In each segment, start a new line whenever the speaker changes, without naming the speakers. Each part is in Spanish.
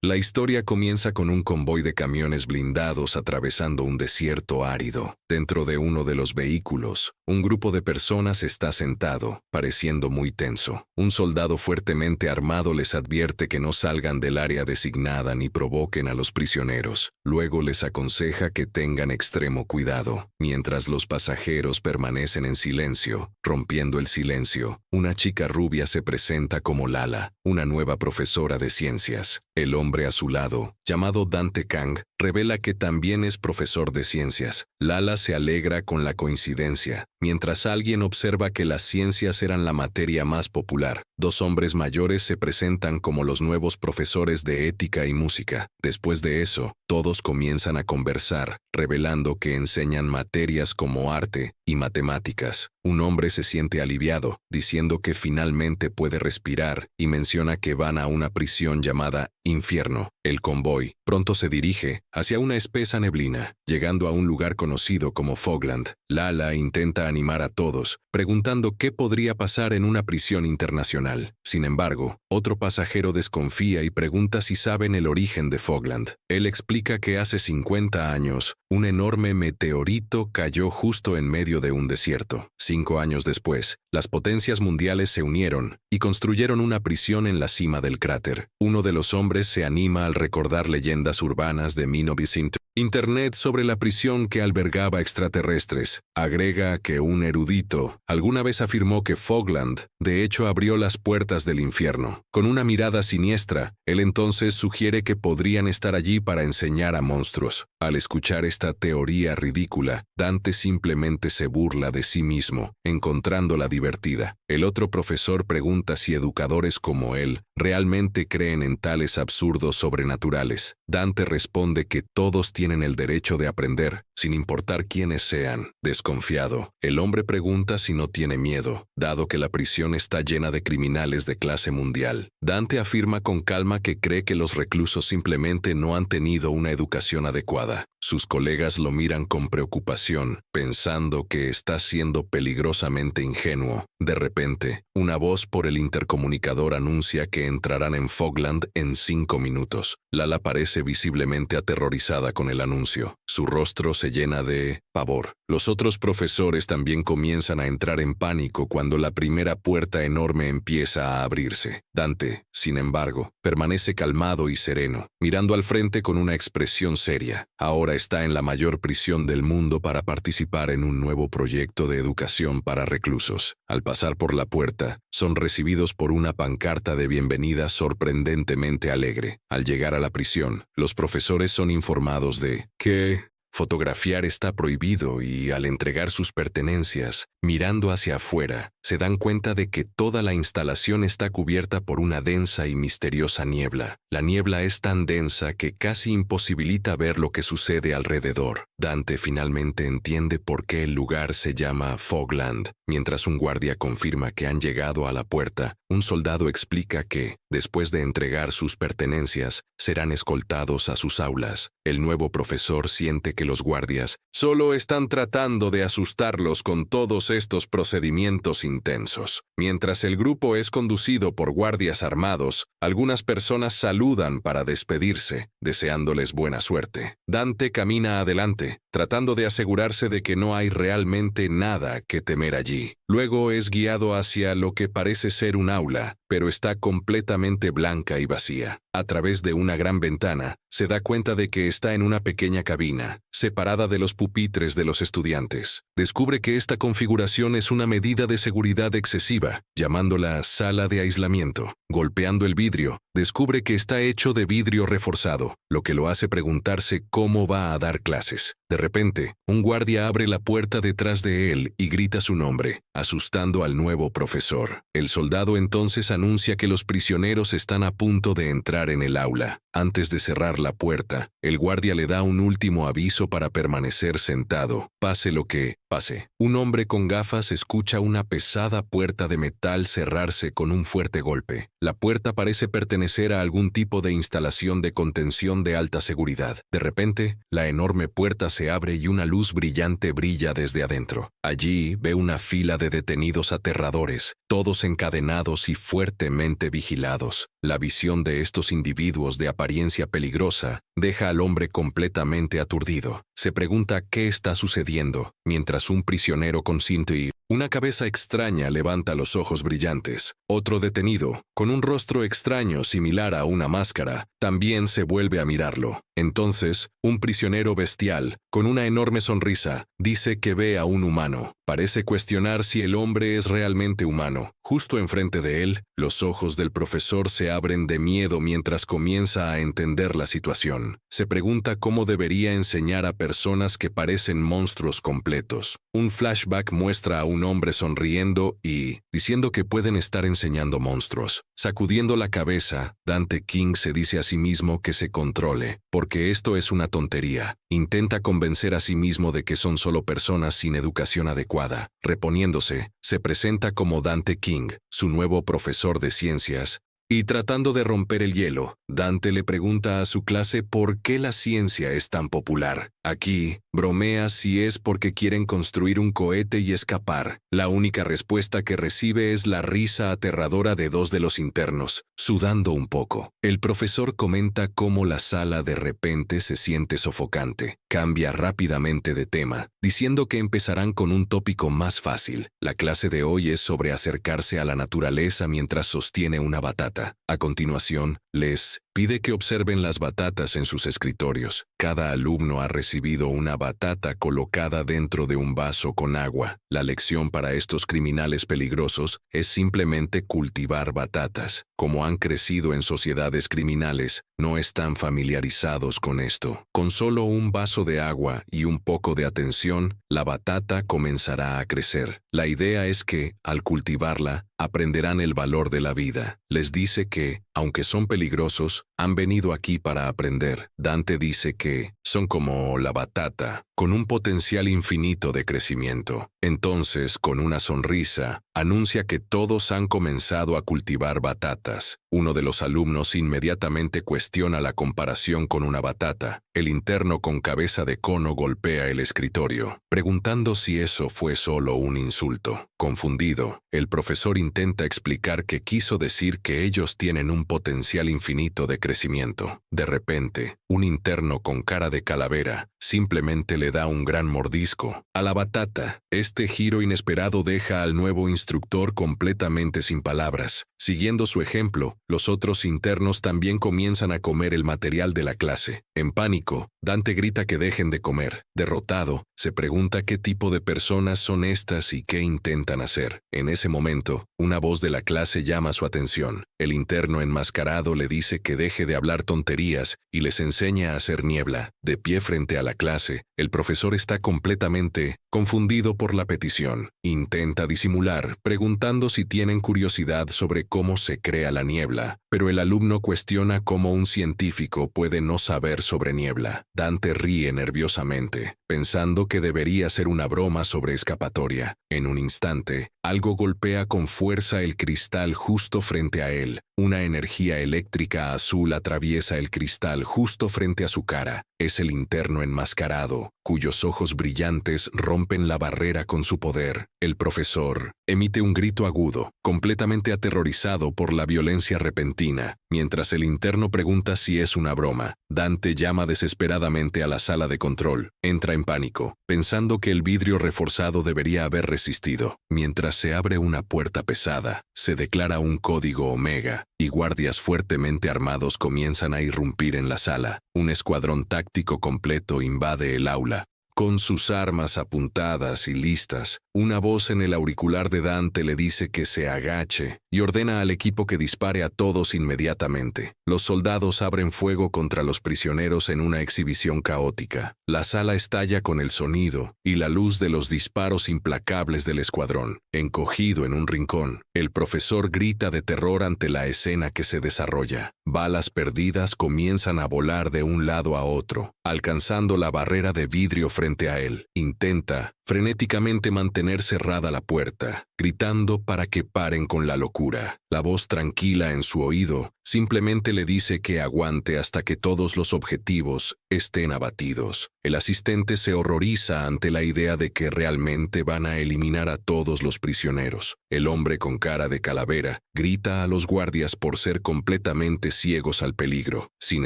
La historia comienza con un convoy de camiones blindados atravesando un desierto árido. Dentro de uno de los vehículos, un grupo de personas está sentado, pareciendo muy tenso. Un soldado fuertemente armado les advierte que no salgan del área designada ni provoquen a los prisioneros. Luego les aconseja que tengan extremo cuidado. Mientras los pasajeros permanecen en silencio, rompiendo el silencio, una chica rubia se presenta como Lala, una nueva profesora de ciencias. El hombre a su lado, llamado Dante Kang, revela que también es profesor de ciencias. Lala se alegra con la coincidencia, mientras alguien observa que las ciencias eran la materia más popular. Dos hombres mayores se presentan como los nuevos profesores de ética y música. Después de eso, todos comienzan a conversar, revelando que enseñan materias como arte y matemáticas. Un hombre se siente aliviado, diciendo que finalmente puede respirar, y menciona que van a una prisión llamada Infierno. El convoy pronto se dirige hacia una espesa neblina, llegando a un lugar conocido como Fogland. Lala intenta animar a todos, preguntando qué podría pasar en una prisión internacional. Sin embargo, otro pasajero desconfía y pregunta si saben el origen de Fogland. Él explica que hace 50 años, un enorme meteorito cayó justo en medio de un desierto. 5 años después, las potencias mundiales se unieron y construyeron una prisión en la cima del cráter. Uno de los hombres se anima al recordar leyendas urbanas de 1900. Internet sobre la prisión que albergaba extraterrestres. Agrega que un erudito alguna vez afirmó que Fogland, de hecho, abrió las puertas del infierno. Con una mirada siniestra, él entonces sugiere que podrían estar allí para enseñar a monstruos. Al escuchar esta teoría ridícula, Dante simplemente se burla de sí mismo, encontrándola divertida. El otro profesor pregunta si educadores como él realmente creen en tales absurdos sobrenaturales. Dante responde que todos tienen el derecho de aprender, sin importar quiénes sean. Desconfiado, el hombre pregunta si no tiene miedo, dado que la prisión está llena de criminales de clase mundial. Dante afirma con calma que cree que los reclusos simplemente no han tenido una educación adecuada. Sus colegas lo miran con preocupación, pensando que está siendo peligrosamente ingenuo. De repente, una voz por el intercomunicador anuncia que entrarán en Fogland en 5 minutos. Lala parece visiblemente aterrorizada con el anuncio. Su rostro se llena de pavor. Los otros profesores también comienzan a entrar en pánico cuando la primera puerta enorme empieza a abrirse. Dante, sin embargo, permanece calmado y sereno, mirando al frente con una expresión seria. Ahora está en la mayor prisión del mundo para participar en un nuevo proyecto de educación para reclusos. Al pasar por la puerta, son recibidos por una pancarta de bienvenida sorprendentemente alegre. Al llegar a la prisión, los profesores son informados de que fotografiar está prohibido y, al entregar sus pertenencias, mirando hacia afuera, se dan cuenta de que toda la instalación está cubierta por una densa y misteriosa niebla. La niebla es tan densa que casi imposibilita ver lo que sucede alrededor. Dante finalmente entiende por qué el lugar se llama Fogland. Mientras un guardia confirma que han llegado a la puerta, un soldado explica que, después de entregar sus pertenencias, serán escoltados a sus aulas. El nuevo profesor siente que los guardias solo están tratando de asustarlos con todos estos procedimientos intensos. Mientras el grupo es conducido por guardias armados, algunas personas saludan para despedirse, deseándoles buena suerte. Dante camina adelante, tratando de asegurarse de que no hay realmente nada que temer allí. Luego es guiado hacia lo que parece ser un aula, pero está completamente blanca y vacía. A través de una gran ventana, se da cuenta de que está en una pequeña cabina, separada de los pupitres de los estudiantes. Descubre que esta configuración es una medida de seguridad excesiva, llamándola sala de aislamiento. Golpeando el vidrio, descubre que está hecho de vidrio reforzado, lo que lo hace preguntarse cómo va a dar clases. De repente, un guardia abre la puerta detrás de él y grita su nombre, asustando al nuevo profesor. El soldado entonces anuncia que los prisioneros están a punto de entrar en el aula. Antes de cerrar la puerta, el guardia le da un último aviso para permanecer sentado, pase lo que pase. Un hombre con gafas escucha una pesada puerta de metal cerrarse con un fuerte golpe. La puerta parece pertenecer a algún tipo de instalación de contención de alta seguridad. De repente, la enorme puerta se abre y una luz brillante brilla desde adentro. Allí ve una fila de detenidos aterradores, todos encadenados y fuertemente vigilados. La visión de estos individuos de apariencia peligrosa deja al hombre completamente aturdido. Se pregunta qué está sucediendo, mientras un prisionero con cinto y una cabeza extraña levanta los ojos brillantes. Otro detenido, con un rostro extraño similar a una máscara, también se vuelve a mirarlo. Entonces, un prisionero bestial, con una enorme sonrisa, dice que ve a un humano. Parece cuestionar si el hombre es realmente humano. Justo enfrente de él, los ojos del profesor se abren de miedo mientras comienza a entender la situación. Se pregunta cómo debería enseñar a personas que parecen monstruos completos. Un flashback muestra a un hombre sonriendo y diciendo que pueden estar enseñando monstruos. Sacudiendo la cabeza, Dante King se dice a sí mismo que se controle, porque esto es una tontería. Intenta convencer a sí mismo de que son solo personas sin educación adecuada. Reponiéndose, se presenta como Dante King, su nuevo profesor de ciencias, y tratando de romper el hielo, Dante le pregunta a su clase por qué la ciencia es tan popular. Aquí, bromea si es porque quieren construir un cohete y escapar. La única respuesta que recibe es la risa aterradora de dos de los internos, sudando un poco. El profesor comenta cómo la sala de repente se siente sofocante. Cambia rápidamente de tema, diciendo que empezarán con un tópico más fácil. La clase de hoy es sobre acercarse a la naturaleza mientras sostiene una batata. A continuación, les pide que observen las batatas en sus escritorios. Cada alumno ha recibido una batata colocada dentro de un vaso con agua. La lección para estos criminales peligrosos es simplemente cultivar batatas. Como han crecido en sociedades criminales, no están familiarizados con esto. Con solo un vaso de agua y un poco de atención, la batata comenzará a crecer. La idea es que, al cultivarla, aprenderán el valor de la vida. Les dice que, aunque son peligrosos, han venido aquí para aprender. Dante dice que son como la batata, con un potencial infinito de crecimiento. Entonces, con una sonrisa, anuncia que todos han comenzado a cultivar batatas. Uno de los alumnos inmediatamente cuestiona la comparación con una batata. El interno con cabeza de cono golpea el escritorio, preguntando si eso fue solo un insulto. Confundido, el profesor intenta explicar que quiso decir que ellos tienen un potencial infinito de crecimiento. De repente, un interno con cara de calavera simplemente le da un gran mordisco a la batata. Este giro inesperado deja al nuevo instructor completamente sin palabras. Siguiendo su ejemplo, los otros internos también comienzan a comer el material de la clase. En pánico, Dante grita que dejen de comer. Derrotado, se pregunta qué tipo de personas son estas y qué intentan hacer. En ese momento, una voz de la clase llama su atención. El interno enmascarado le dice que deje de hablar tonterías y les enseña a hacer niebla. De pie frente a la clase, el profesor está completamente confundido por la petición. Intenta disimular, preguntando si tienen curiosidad sobre cómo se crea la niebla, pero el alumno cuestiona cómo un científico puede no saber sobre niebla. Dante ríe nerviosamente, pensando que debería ser una broma sobre escapatoria. En un instante, algo golpea con fuerza el cristal justo frente a él. Una energía eléctrica azul atraviesa el cristal justo frente a su cara. Es el interno enmascarado, cuyos ojos brillantes rompen la barrera con su poder. El profesor emite un grito agudo, completamente aterrorizado por la violencia repentina. Mientras el interno pregunta si es una broma, Dante llama desesperadamente a la sala de control. Entra en pánico, pensando que el vidrio reforzado debería haber resistido. Mientras se abre una puerta pesada, se declara un código Omega, y guardias fuertemente armados comienzan a irrumpir en la sala. Un escuadrón táctico completo invade el aula, con sus armas apuntadas y listas. Una voz en el auricular de Dante le dice que se agache y ordena al equipo que dispare a todos inmediatamente. Los soldados abren fuego contra los prisioneros en una exhibición caótica. La sala estalla con el sonido y la luz de los disparos implacables del escuadrón. Encogido en un rincón, el profesor grita de terror ante la escena que se desarrolla. Balas perdidas comienzan a volar de un lado a otro, alcanzando la barrera de vidrio frente a él. Intenta frenéticamente mantener cerrada la puerta, gritando para que paren con la locura. La voz tranquila en su oído simplemente le dice que aguante hasta que todos los objetivos estén abatidos. El asistente se horroriza ante la idea de que realmente van a eliminar a todos los prisioneros. El hombre con cara de calavera grita a los guardias por ser completamente ciegos al peligro. Sin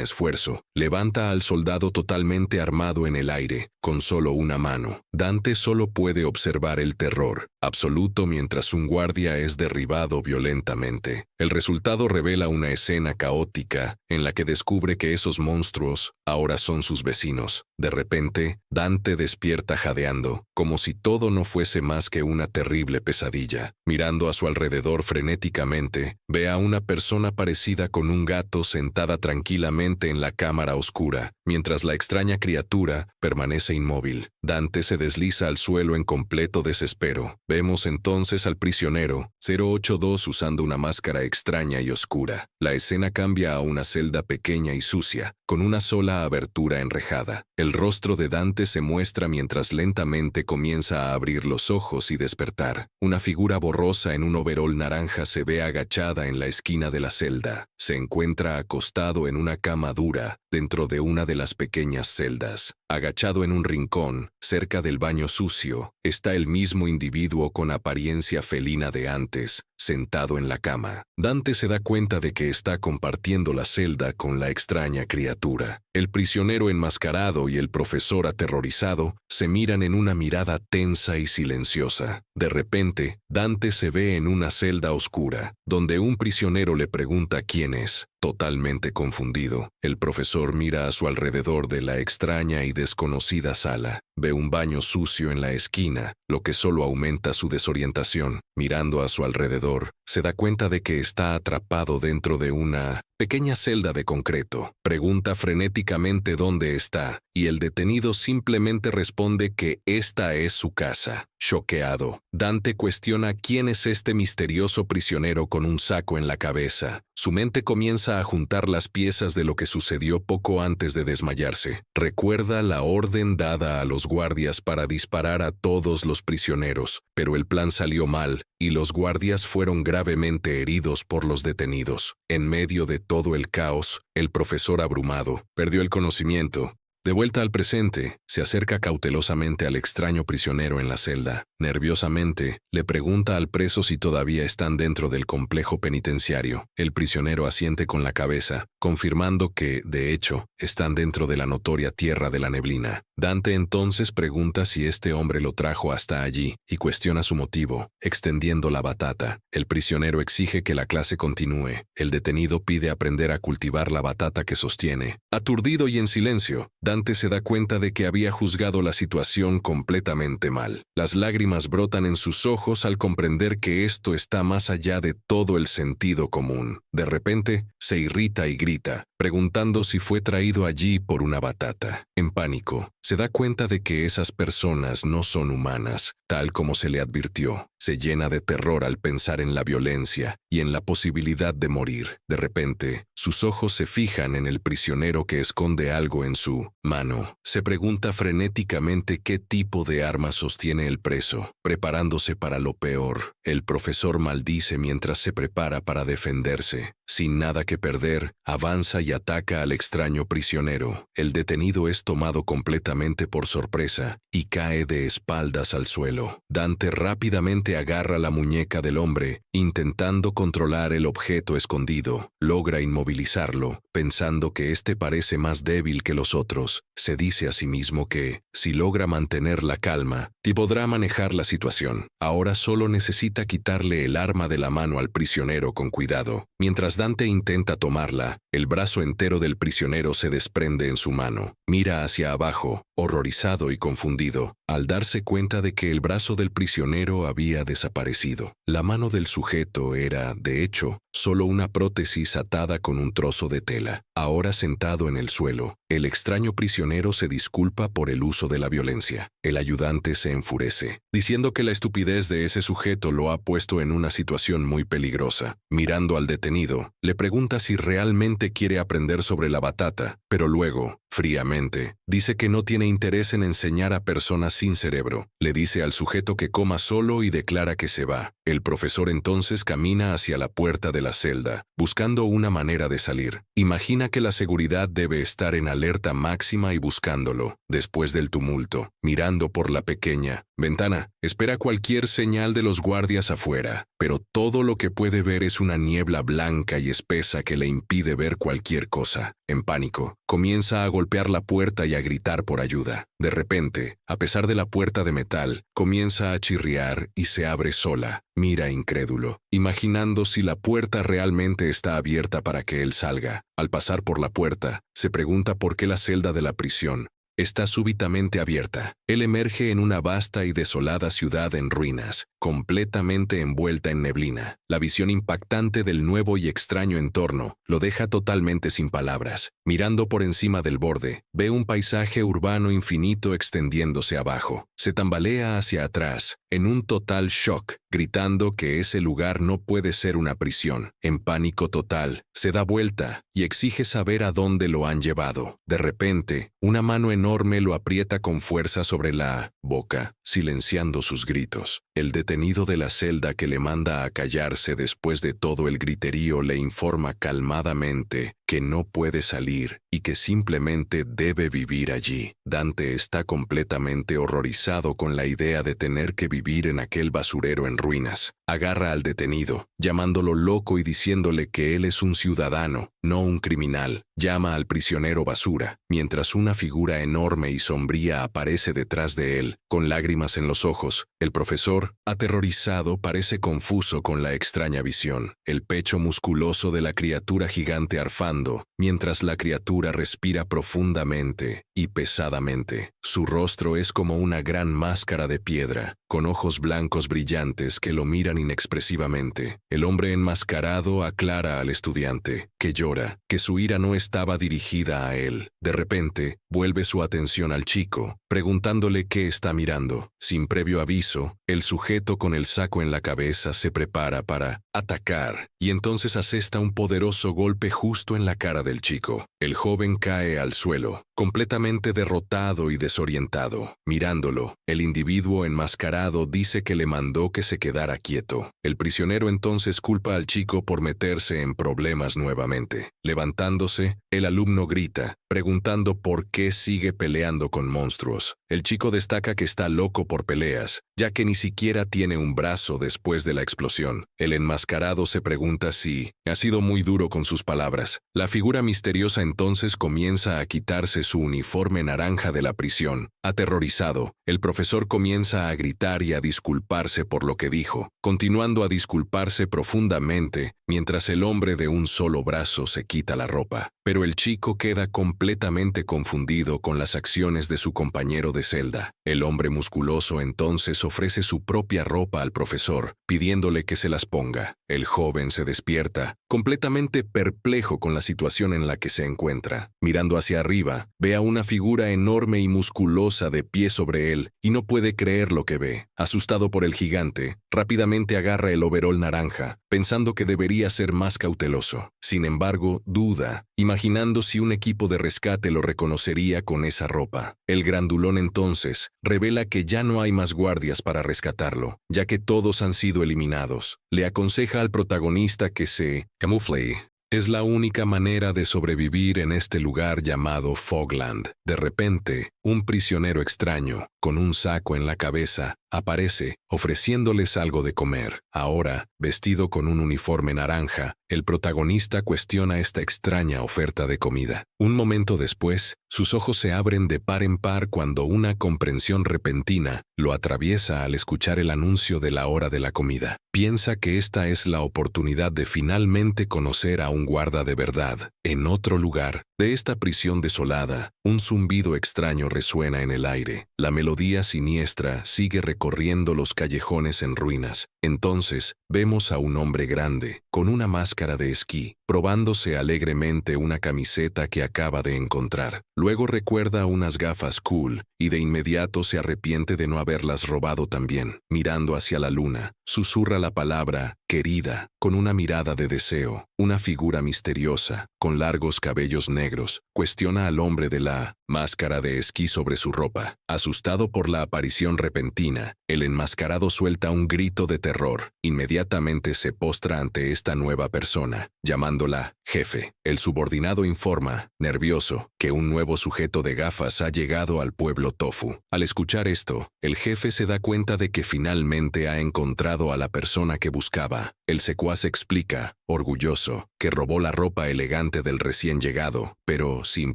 esfuerzo, levanta al soldado totalmente armado en el aire, con solo una mano. Dante solo puede observar el terror absoluto mientras un guardia es derribado violentamente. El resultado revela una escena caótica en la que descubre que esos monstruos ahora son sus vecinos. De repente, Dante despierta jadeando, como si todo no fuese más que una terrible pesadilla. Mirando a su alrededor frenéticamente, ve a una persona parecida con un gato sentada tranquilamente en la cámara oscura, mientras la extraña criatura permanece inmóvil. Dante se desliza al suelo en completo desespero. Vemos entonces al prisionero 082 usando una máscara extraña y oscura. La escena cambia a una celda pequeña y sucia, con una sola abertura enrejada. El rostro de Dante se muestra mientras lentamente comienza a abrir los ojos y despertar. Una figura borrosa en un overol naranja se ve agachada en la esquina de la celda. Se encuentra acostado en una cama dura dentro de una de las pequeñas celdas. Agachado en un rincón, cerca del baño sucio, está el mismo individuo con apariencia felina de antes, sentado en la cama. Dante se da cuenta de que está compartiendo la celda con la extraña criatura. El prisionero enmascarado y el profesor aterrorizado se miran en una mirada tensa y silenciosa. De repente, Dante se ve en una celda oscura, donde un prisionero le pregunta quién es. Totalmente confundido, el profesor mira a su alrededor de la extraña y desconocida sala. Ve un baño sucio en la esquina, lo que solo aumenta su desorientación. Mirando a su alrededor, se da cuenta de que está atrapado dentro de una pequeña celda de concreto. Pregunta frenéticamente dónde está, y el detenido simplemente responde que esta es su casa. Choqueado, Dante cuestiona quién es este misterioso prisionero con un saco en la cabeza. Su mente comienza a juntar las piezas de lo que sucedió poco antes de desmayarse. Recuerda la orden dada a los guardias para disparar a todos los prisioneros, pero el plan salió mal y los guardias fueron gravemente heridos por los detenidos. En medio de todo el caos, el profesor abrumado perdió el conocimiento. De vuelta al presente, se acerca cautelosamente al extraño prisionero en la celda. Nerviosamente, le pregunta al preso si todavía están dentro del complejo penitenciario. El prisionero asiente con la cabeza, confirmando que, de hecho, están dentro de la notoria tierra de la neblina. Dante entonces pregunta si este hombre lo trajo hasta allí y cuestiona su motivo, extendiendo la batata. El prisionero exige que la clase continúe. El detenido pide aprender a cultivar la batata que sostiene. Aturdido y en silencio, Dante se da cuenta de que había juzgado la situación completamente mal. Las lágrimas brotan en sus ojos al comprender que esto está más allá de todo el sentido común. De repente, se irrita y grita, preguntando si fue traído allí por una batata. En pánico, se da cuenta de que esas personas no son humanas, tal como se le advirtió. Se llena de terror al pensar en la violencia y en la posibilidad de morir. De repente, sus ojos se fijan en el prisionero que esconde algo en su mano. Se pregunta frenéticamente qué tipo de arma sostiene el preso, preparándose para lo peor. El profesor maldice mientras se prepara para defenderse. Sin nada que perder, avanza y ataca al extraño prisionero. El detenido es tomado completamente por sorpresa y cae de espaldas al suelo. Dante rápidamente agarra la muñeca del hombre, intentando controlar el objeto escondido. Logra inmovilizarlo, pensando que este parece más débil que los otros. Se dice a sí mismo que, si logra mantener la calma, podrá manejar la situación. Ahora solo necesita quitarle el arma de la mano al prisionero con cuidado. Mientras Dante intenta tomarla, el brazo entero del prisionero se desprende en su mano. Mira hacia abajo, horrorizado y confundido, al darse cuenta de que el brazo del prisionero había desaparecido. La mano del sujeto era, de hecho, solo una prótesis atada con un trozo de tela. Ahora sentado en el suelo, el extraño prisionero se disculpa por el uso de la violencia. El ayudante se enfurece, diciendo que la estupidez de ese sujeto lo ha puesto en una situación muy peligrosa. Mirando al detenido, le pregunta si realmente quiere aprender sobre la batata, pero luego, fríamente. Dice que no tiene interés en enseñar a personas sin cerebro. Le dice al sujeto que coma solo y declara que se va. El profesor entonces camina hacia la puerta de la celda, buscando una manera de salir. Imagina que la seguridad debe estar en alerta máxima y buscándolo, después del tumulto, mirando por la pequeña ventana. Espera cualquier señal de los guardias afuera, pero todo lo que puede ver es una niebla blanca y espesa que le impide ver cualquier cosa. En pánico, comienza a golpear la puerta y a gritar por ayuda. De repente, a pesar de la puerta de metal, comienza a chirriar y se abre sola. Mira incrédulo, imaginando si la puerta realmente está abierta para que él salga. Al pasar por la puerta, se pregunta por qué la celda de la prisión está súbitamente abierta. Él emerge en una vasta y desolada ciudad en ruinas, completamente envuelta en neblina. La visión impactante del nuevo y extraño entorno lo deja totalmente sin palabras. Mirando por encima del borde, ve un paisaje urbano infinito extendiéndose abajo. Se tambalea hacia atrás, en un total shock, gritando que ese lugar no puede ser una prisión. En pánico total, se da vuelta y exige saber a dónde lo han llevado. De repente, una mano enorme lo aprieta con fuerza sobre la boca, silenciando sus gritos. El detenido de la celda que le manda a callarse después de todo el griterío le informa calmadamente que no puede salir y que simplemente debe vivir allí. Dante está completamente horrorizado con la idea de tener que vivir en aquel basurero en ruinas. Agarra al detenido, llamándolo loco y diciéndole que él es un ciudadano, no un criminal. Llama al prisionero basura, mientras una figura enorme y sombría aparece detrás de él, con lágrimas en los ojos. El profesor, aterrorizado, parece confuso con la extraña visión. El pecho musculoso de la criatura gigante arfando, mientras la criatura respira profundamente y pesadamente. Su rostro es como una gran máscara de piedra, con ojos blancos brillantes que lo miran inexpresivamente. El hombre enmascarado aclara al estudiante, que llora, que su ira no estaba dirigida a él. De repente, vuelve su atención al chico, preguntándole qué está mirando. Sin previo aviso, el sujeto con el saco en la cabeza se prepara para atacar, y entonces asesta un poderoso golpe justo en la cara del chico. El joven cae al suelo, completamente derrotado y desorientado. Mirándolo, el individuo enmascarado dice que le mandó que se quedara quieto. El prisionero entonces culpa al chico por meterse en problemas nuevamente. Levantándose, el alumno grita, preguntando por qué sigue peleando con monstruos. El chico destaca que está loco por peleas, ya que ni siquiera tiene un brazo después de la explosión. El enmascarado se pregunta si ha sido muy duro con sus palabras. La figura misteriosa entonces comienza a quitarse su uniforme naranja de la prisión. Aterrorizado, el profesor comienza a gritar y a disculparse por lo que dijo, continuando a disculparse profundamente mientras el hombre de un solo brazo se quita la ropa. Pero el chico queda completamente confundido con las acciones de su compañero de celda. El hombre musculoso entonces ofrece su propia ropa al profesor, pidiéndole que se las ponga. El joven se despierta, completamente perplejo con la situación en la que se encuentra. Mirando hacia arriba, ve a una figura enorme y musculosa de pie sobre él y no puede creer lo que ve. Asustado por el gigante, rápidamente agarra el overol naranja, pensando que debería ser más cauteloso. Sin embargo, duda, imaginando si un equipo de rescate lo reconocería con esa ropa. El grandulón entonces revela que ya no hay más guardias para rescatarlo, ya que todos han sido eliminados. Le aconseja al protagonista que se camufle. Es la única manera de sobrevivir en este lugar llamado Fogland. De repente, un prisionero extraño, con un saco en la cabeza, aparece, ofreciéndoles algo de comer. Ahora, vestido con un uniforme naranja, el protagonista cuestiona esta extraña oferta de comida. Un momento después, sus ojos se abren de par en par cuando una comprensión repentina lo atraviesa al escuchar el anuncio de la hora de la comida. Piensa que esta es la oportunidad de finalmente conocer a un guarda de verdad. En otro lugar de esta prisión desolada, un zumbido extraño resuena en el aire. La melodía siniestra sigue recorriendo los callejones en ruinas. Entonces, vemos a un hombre grande, con una máscara de esquí, probándose alegremente una camiseta que acaba de encontrar. Luego recuerda unas gafas cool y de inmediato se arrepiente de no haberlas robado también. Mirando hacia la luna, susurra la palabra querida con una mirada de deseo. Una figura misteriosa, con largos cabellos negros, cuestiona al hombre de la máscara de esquí sobre su ropa. Asustado por la aparición repentina, el enmascarado suelta un grito de terror. Inmediatamente se postra ante esta nueva persona, llamándola jefe. El subordinado informa, nervioso, que un nuevo sujeto de gafas ha llegado al pueblo Tofu. Al escuchar esto, el jefe se da cuenta de que finalmente ha encontrado a la persona que buscaba. El secuaz explica, orgulloso, que robó la ropa elegante del recién llegado, pero, sin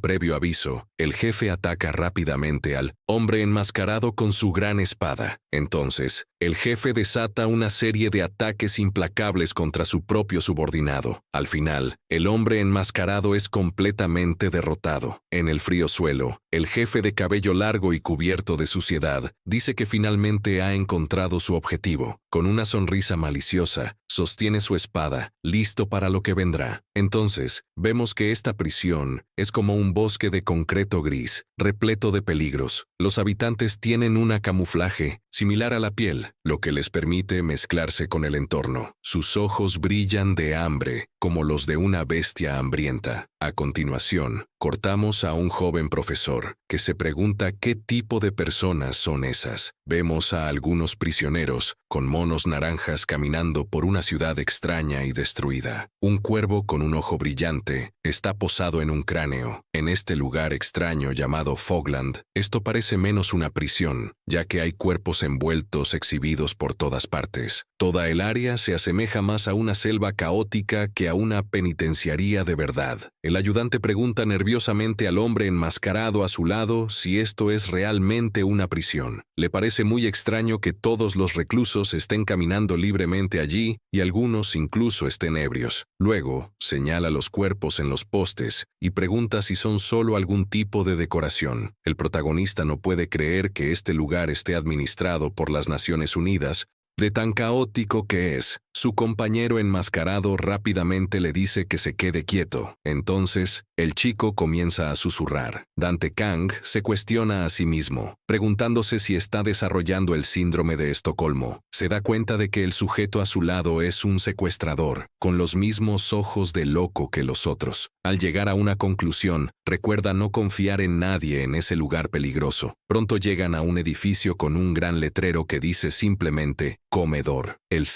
previo aviso, el jefe ataca rápidamente al hombre enmascarado con su gran espada. Entonces, el jefe desata una serie de ataques implacables contra su propio subordinado. Al final, el hombre enmascarado es completamente derrotado. En el frío suelo, el jefe de cabello largo y cubierto de suciedad dice que finalmente ha encontrado su objetivo. Con una sonrisa maliciosa, sostiene su espada, listo para lo que vendrá. Entonces, vemos que esta prisión es como un bosque de concreto gris, repleto de peligros. Los habitantes tienen un camuflaje similar a la piel, lo que les permite mezclarse con el entorno. Sus ojos brillan de hambre, como los de una bestia hambrienta. A continuación, cortamos a un joven profesor, que se pregunta qué tipo de personas son esas. Vemos a algunos prisioneros, con monos naranjas caminando por una ciudad extraña y destruida. Un cuervo con un ojo brillante está posado en un cráneo. En este lugar extraño llamado Fogland, esto parece menos una prisión, ya que hay cuerpos envueltos exhibidos por todas partes. Toda el área se asemeja más a una selva caótica que a una penitenciaría de verdad. El ayudante pregunta nerviosamente al hombre enmascarado a su lado si esto es realmente una prisión. Le parece muy extraño que todos los reclusos estén caminando libremente allí y algunos incluso estén ebrios. Luego, señala los cuerpos en los postes y pregunta si son solo algún tipo de decoración. El protagonista no puede creer que este lugar esté administrado por las Naciones Unidas, de tan caótico que es. Su compañero enmascarado rápidamente le dice que se quede quieto. Entonces, el chico comienza a susurrar. Dante Kang se cuestiona a sí mismo, preguntándose si está desarrollando el síndrome de Estocolmo. Se da cuenta de que el sujeto a su lado es un secuestrador, con los mismos ojos de loco que los otros. Al llegar a una conclusión, recuerda no confiar en nadie en ese lugar peligroso. Pronto llegan a un edificio con un gran letrero que dice simplemente comedor. El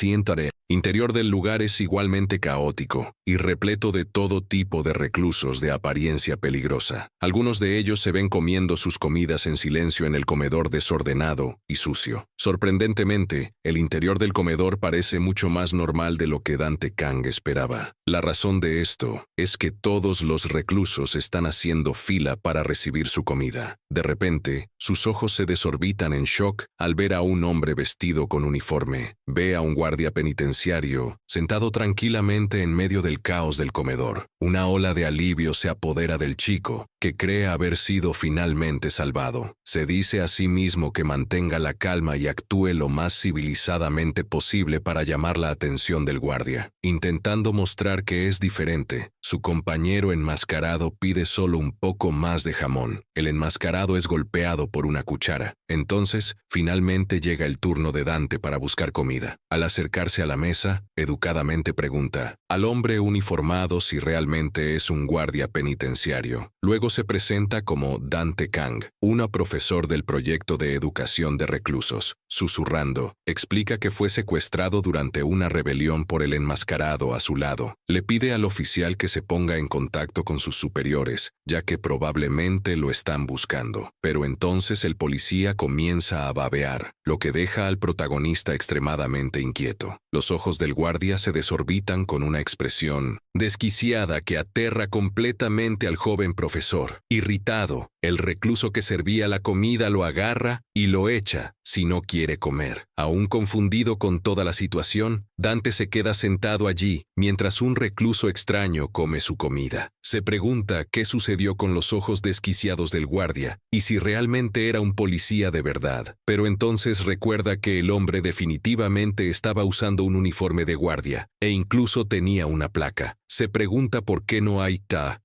interior del lugar es igualmente caótico y repleto de todo tipo de reclusos de apariencia peligrosa. Algunos de ellos se ven comiendo sus comidas en silencio en el comedor desordenado y sucio. Sorprendentemente, el interior del comedor parece mucho más normal de lo que Dante Kang esperaba. La razón de esto es que todos los reclusos están haciendo fila para recibir su comida. De repente, sus ojos se desorbitan en shock al ver a un hombre vestido con uniforme. Ve a un guardia penitenciario sentado tranquilamente en medio del caos del comedor. Una ola de alivio se apodera del chico, que cree haber sido finalmente salvado. Se dice a sí mismo que mantenga la calma y actúe lo más civilizadamente posible para llamar la atención del guardia. Intentando mostrar que es diferente, su compañero enmascarado pide solo un poco más de jamón. El enmascarado es golpeado por una cuchara. Entonces, finalmente llega el turno de Dante para buscar comida. Al acercarse a la mesa, educadamente pregunta al hombre uniformado si realmente es un guardia penitenciario. Luego se presenta como Dante Kang, un profesor del proyecto de educación de reclusos. Susurrando, explica que fue secuestrado durante una rebelión por el enmascarado a su lado. Le pide al oficial que se ponga en contacto con sus superiores, ya que probablemente lo están buscando. Pero entonces el policía comienza a babear, lo que deja al protagonista extremadamente inquieto. Los ojos del guardia se desorbitan con una expresión desquiciada que aterra completamente al joven profesor. Irritado, el recluso que servía la comida lo agarra y lo echa si no quiere comer. Aún confundido con toda la situación, Dante se queda sentado allí mientras un recluso extraño come su comida. Se pregunta qué sucedió con los ojos desquiciados del guardia y si realmente era un policía de verdad. Pero entonces recuerda que el hombre definitivamente estaba usando un uniforme de guardia e incluso tenía una placa. Se pregunta por qué no hay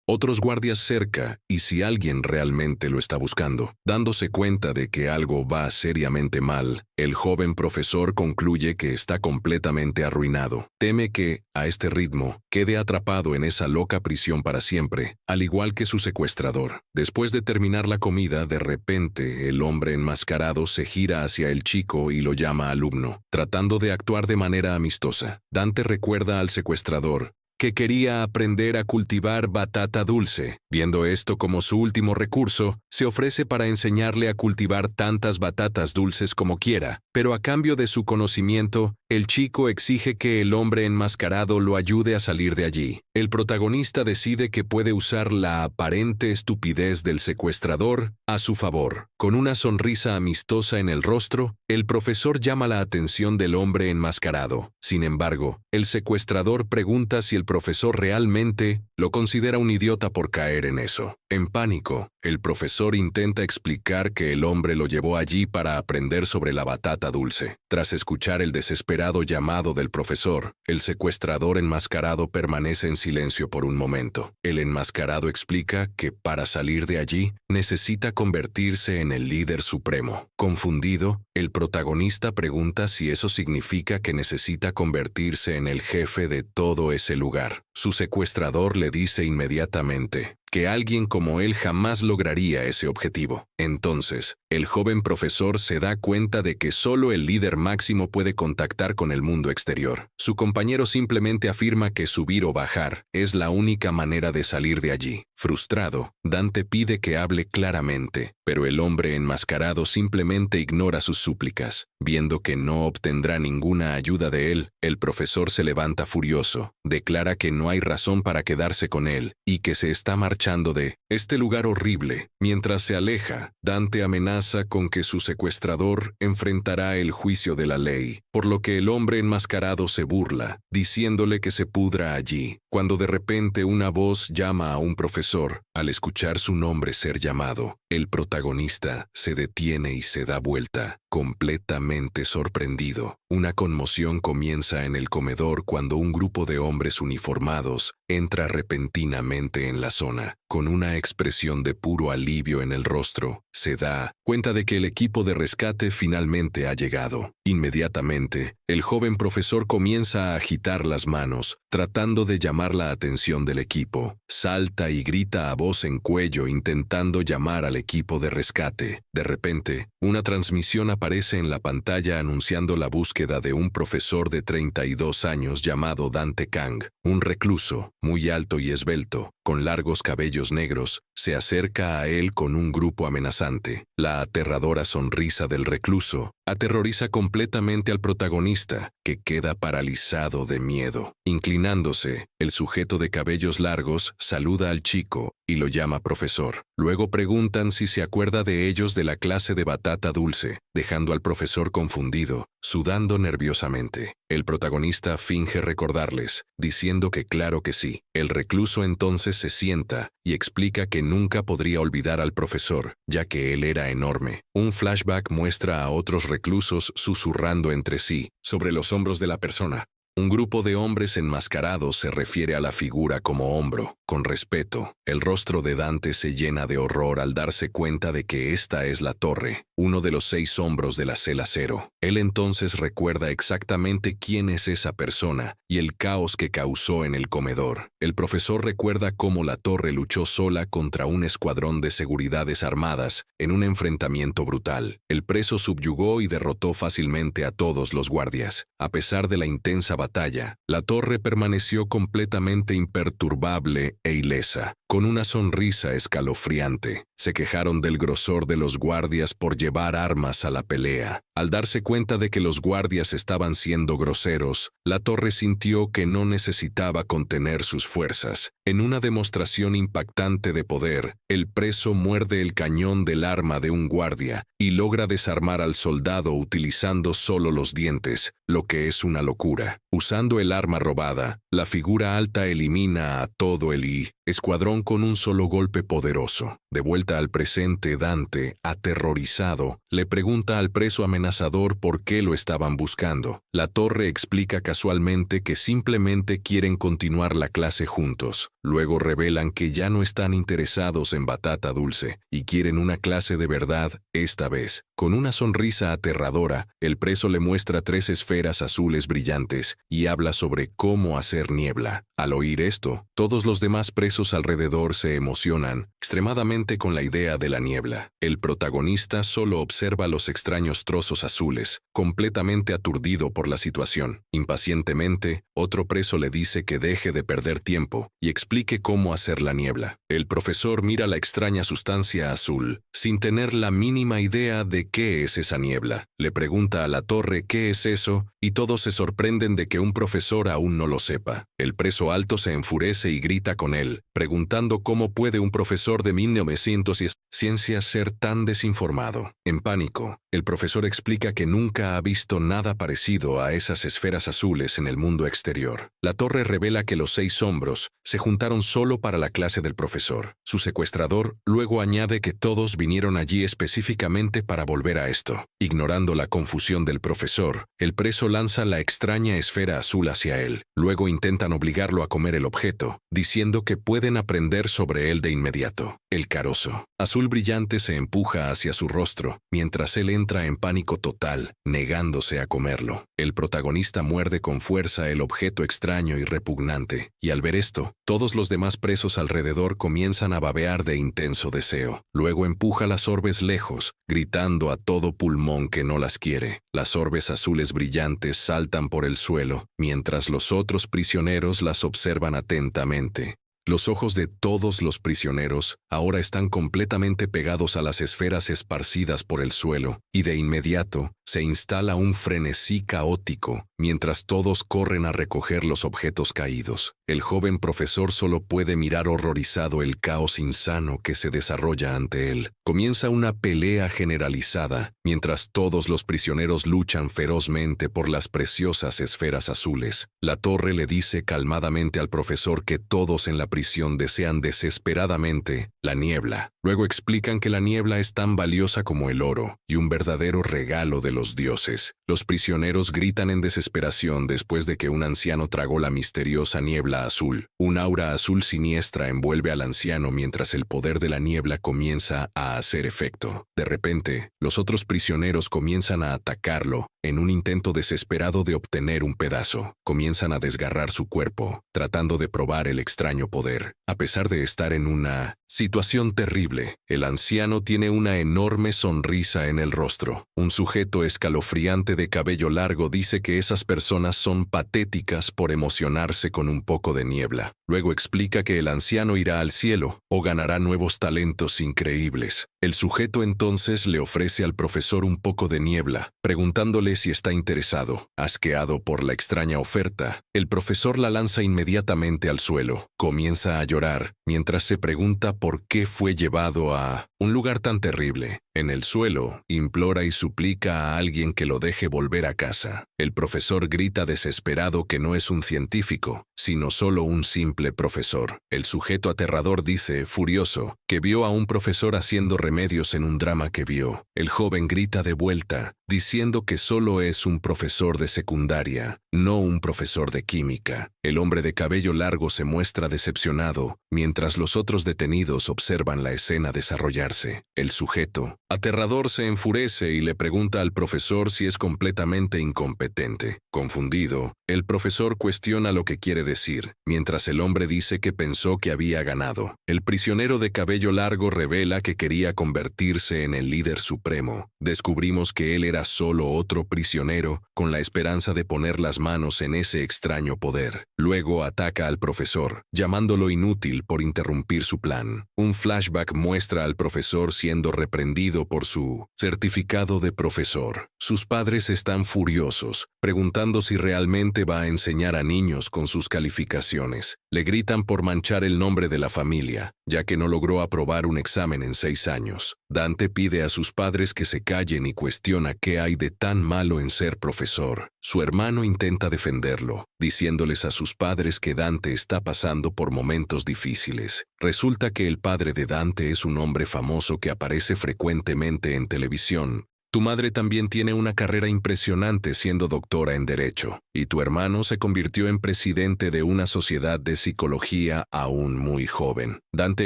otros guardias cerca y si alguien realmente lo está buscando. Dándose cuenta de que algo va seriamente mal, el joven profesor concluye que está completamente arruinado. Teme que, a este ritmo, quede atrapado en esa loca prisión para siempre, al igual que su secuestrador. Después de terminar la comida, de repente, el hombre enmascarado se gira hacia el chico y lo llama alumno, tratando de actuar de manera amistosa. Dante recuerda al secuestrador que quería aprender a cultivar batata dulce. Viendo esto como su último recurso, se ofrece para enseñarle a cultivar tantas batatas dulces como quiera, pero a cambio de su conocimiento, el chico exige que el hombre enmascarado lo ayude a salir de allí. El protagonista decide que puede usar la aparente estupidez del secuestrador a su favor. Con una sonrisa amistosa en el rostro, el profesor llama la atención del hombre enmascarado. Sin embargo, el secuestrador pregunta si el profesor realmente lo considera un idiota por caer en eso. En pánico, el profesor intenta explicar que el hombre lo llevó allí para aprender sobre la batata dulce. Tras escuchar el desesperado llamado del profesor, el secuestrador enmascarado permanece en silencio por un momento. El enmascarado explica que para salir de allí necesita convertirse en el líder supremo. Confundido, el protagonista pregunta si eso significa que necesita convertirse en el jefe de todo ese lugar. Su secuestrador le dice inmediatamente que alguien como él jamás lograría ese objetivo. Entonces, el joven profesor se da cuenta de que solo el líder máximo puede contactar con el mundo exterior. Su compañero simplemente afirma que subir o bajar es la única manera de salir de allí. Frustrado, Dante pide que hable claramente, pero el hombre enmascarado simplemente ignora sus súplicas. Viendo que no obtendrá ninguna ayuda de él, el profesor se levanta furioso, declara que no hay razón para quedarse con él y que se está marchando de este lugar horrible. Mientras se aleja, Dante amenaza con que su secuestrador enfrentará el juicio de la ley, por lo que el hombre enmascarado se burla, diciéndole que se pudra allí, cuando de repente una voz llama a un profesor. Al escuchar su nombre ser llamado, el protagonista se detiene y se da vuelta, completamente sorprendido. Una conmoción comienza en el comedor cuando un grupo de hombres uniformados entra repentinamente en la zona. Con una expresión de puro alivio en el rostro, se da cuenta de que el equipo de rescate finalmente ha llegado. Inmediatamente, el joven profesor comienza a agitar las manos, tratando de llamar la atención del equipo. Salta y grita a voz en cuello intentando llamar al equipo de rescate. De repente, una transmisión aparece en la pantalla anunciando la búsqueda de un profesor de 32 años llamado Dante Kang, un recluso, muy alto y esbelto, con largos cabellos negros, se acerca a él con un grupo amenazante. La aterradora sonrisa del recluso aterroriza completamente al protagonista, que queda paralizado de miedo. Inclinándose, el sujeto de cabellos largos saluda al chico y lo llama profesor. Luego preguntan si se acuerda de ellos de la clase de batata dulce, dejando al profesor confundido, sudando nerviosamente. El protagonista finge recordarles, diciendo que claro que sí. El recluso entonces se sienta y explica que nunca podría olvidar al profesor, ya que él era enorme. Un flashback muestra a otros reclusos susurrando entre sí, sobre los hombros de la persona. Un grupo de hombres enmascarados se refiere a la figura como hombro, con respeto. El rostro de Dante se llena de horror al darse cuenta de que esta es la torre, uno de los 6 hombros de la celda 0. Él entonces recuerda exactamente quién es esa persona y el caos que causó en el comedor. El profesor recuerda cómo la torre luchó sola contra un escuadrón de seguridades armadas en un enfrentamiento brutal. El preso subyugó y derrotó fácilmente a todos los guardias. A pesar de la intensa batalla, la torre permaneció completamente imperturbable e ilesa, con una sonrisa escalofriante. Se quejaron del grosor de los guardias por llevar armas a la pelea. Al darse cuenta de que los guardias estaban siendo groseros, la torre sintió que no necesitaba contener sus fuerzas. En una demostración impactante de poder, el preso muerde el cañón del arma de un guardia y logra desarmar al soldado utilizando solo los dientes, lo que es una locura. Usando el arma robada, la figura alta elimina a todo el escuadrón con un solo golpe poderoso. De vuelta al presente, Dante, aterrorizado, le pregunta al preso amenazador por qué lo estaban buscando. La torre explica casualmente que simplemente quieren continuar la clase juntos. Luego revelan que ya no están interesados en batata dulce y quieren una clase de verdad, esta vez. Con una sonrisa aterradora, el preso le muestra 3 esferas azules brillantes y habla sobre cómo hacer niebla. Al oír esto, todos los demás presos alrededor se emocionan extremadamente con la idea de la niebla. El protagonista solo observa los extraños trozos azules, completamente aturdido por la situación. Impacientemente, otro preso le dice que deje de perder tiempo y explique cómo hacer la niebla. El profesor mira la extraña sustancia azul, sin tener la mínima idea de qué es esa niebla. Le pregunta a la torre qué es eso, y todos se sorprenden de que un profesor aún no lo sepa. El preso alto se enfurece y grita con él, preguntando cómo puede un profesor de 1900 y ciencias ser tan desinformado. En pánico, el profesor explica que nunca ha visto nada parecido a esas esferas azules en el mundo exterior. La torre revela que los 6 hombros se juntaron solo para la clase del profesor. Su secuestrador luego añade que todos vinieron allí específicamente para volver a esto. Ignorando la confusión del profesor, el preso lanza la extraña esfera azul hacia él. Luego intentan obligarlo a comer el objeto, diciendo que pueden aprender sobre él de inmediato. El carozo azul brillante se empuja hacia su rostro, mientras él entra en pánico total, negándose a comerlo. El protagonista muerde con fuerza el objeto extraño y repugnante, y al ver esto, todos los demás presos alrededor comienzan a babear de intenso deseo. Luego empuja las orbes lejos, gritando a todo pulmón que no las quiere. Las orbes azules brillantes saltan por el suelo, mientras los otros prisioneros las observan atentamente. Los ojos de todos los prisioneros ahora están completamente pegados a las esferas esparcidas por el suelo, y de inmediato se instala un frenesí caótico, mientras todos corren a recoger los objetos caídos. El joven profesor solo puede mirar horrorizado el caos insano que se desarrolla ante él. Comienza una pelea generalizada, mientras todos los prisioneros luchan ferozmente por las preciosas esferas azules. La torre le dice calmadamente al profesor que todos en la prisión desean desesperadamente la niebla. Luego explican que la niebla es tan valiosa como el oro y un verdadero regalo de los dioses. Los prisioneros gritan en desesperación después de que un anciano tragó la misteriosa niebla azul. Un aura azul siniestra envuelve al anciano mientras el poder de la niebla comienza a hacer efecto. De repente, los otros prisioneros comienzan a atacarlo en un intento desesperado de obtener un pedazo. Comienzan a desgarrar su cuerpo, tratando de probar el extraño poder. A pesar de estar en una situación terrible, el anciano tiene una enorme sonrisa en el rostro. Un sujeto escalofriante de cabello largo dice que esas personas son patéticas por emocionarse con un poco de niebla. Luego explica que el anciano irá al cielo o ganará nuevos talentos increíbles. El sujeto entonces le ofrece al profesor un poco de niebla, preguntándole si está interesado. Asqueado por la extraña oferta, el profesor la lanza inmediatamente al suelo. Comienza a llorar mientras se pregunta por qué fue llevado a un lugar tan terrible. En el suelo, implora y suplica a alguien que lo deje volver a casa. El profesor grita desesperado que no es un científico, sino solo un simple profesor. El sujeto aterrador dice, furioso, que vio a un profesor haciendo remedios en un drama que vio. El joven grita de vuelta, diciendo que solo es un profesor de secundaria, no un profesor de química. El hombre de cabello largo se muestra decepcionado, mientras los otros detenidos observan la escena desarrollarse. El sujeto, aterrador, se enfurece y le pregunta al profesor si es completamente incompetente. Confundido, el profesor cuestiona lo que quiere decir, mientras el hombre dice que pensó que había ganado. El prisionero de cabello largo revela que quería convertirse en el líder supremo. Descubrimos que él era solo otro prisionero, con la esperanza de poner las manos en ese extraño poder. Luego ataca al profesor, llamándolo inútil por interrumpir su plan. Un flashback muestra al profesor siendo reprendido por su certificado de profesor. Sus padres están furiosos, preguntando si realmente va a enseñar a niños con sus calificaciones. Le gritan por manchar el nombre de la familia, ya que no logró aprobar un examen en 6 años. Dante pide a sus padres que se callen y cuestiona qué hay de tan malo en ser profesor. Su hermano intenta defenderlo, diciéndoles a sus padres que Dante está pasando por momentos difíciles. Resulta que el padre de Dante es un hombre famoso que aparece frecuentemente en televisión. Tu madre también tiene una carrera impresionante siendo doctora en Derecho, y tu hermano se convirtió en presidente de una sociedad de psicología aún muy joven. Dante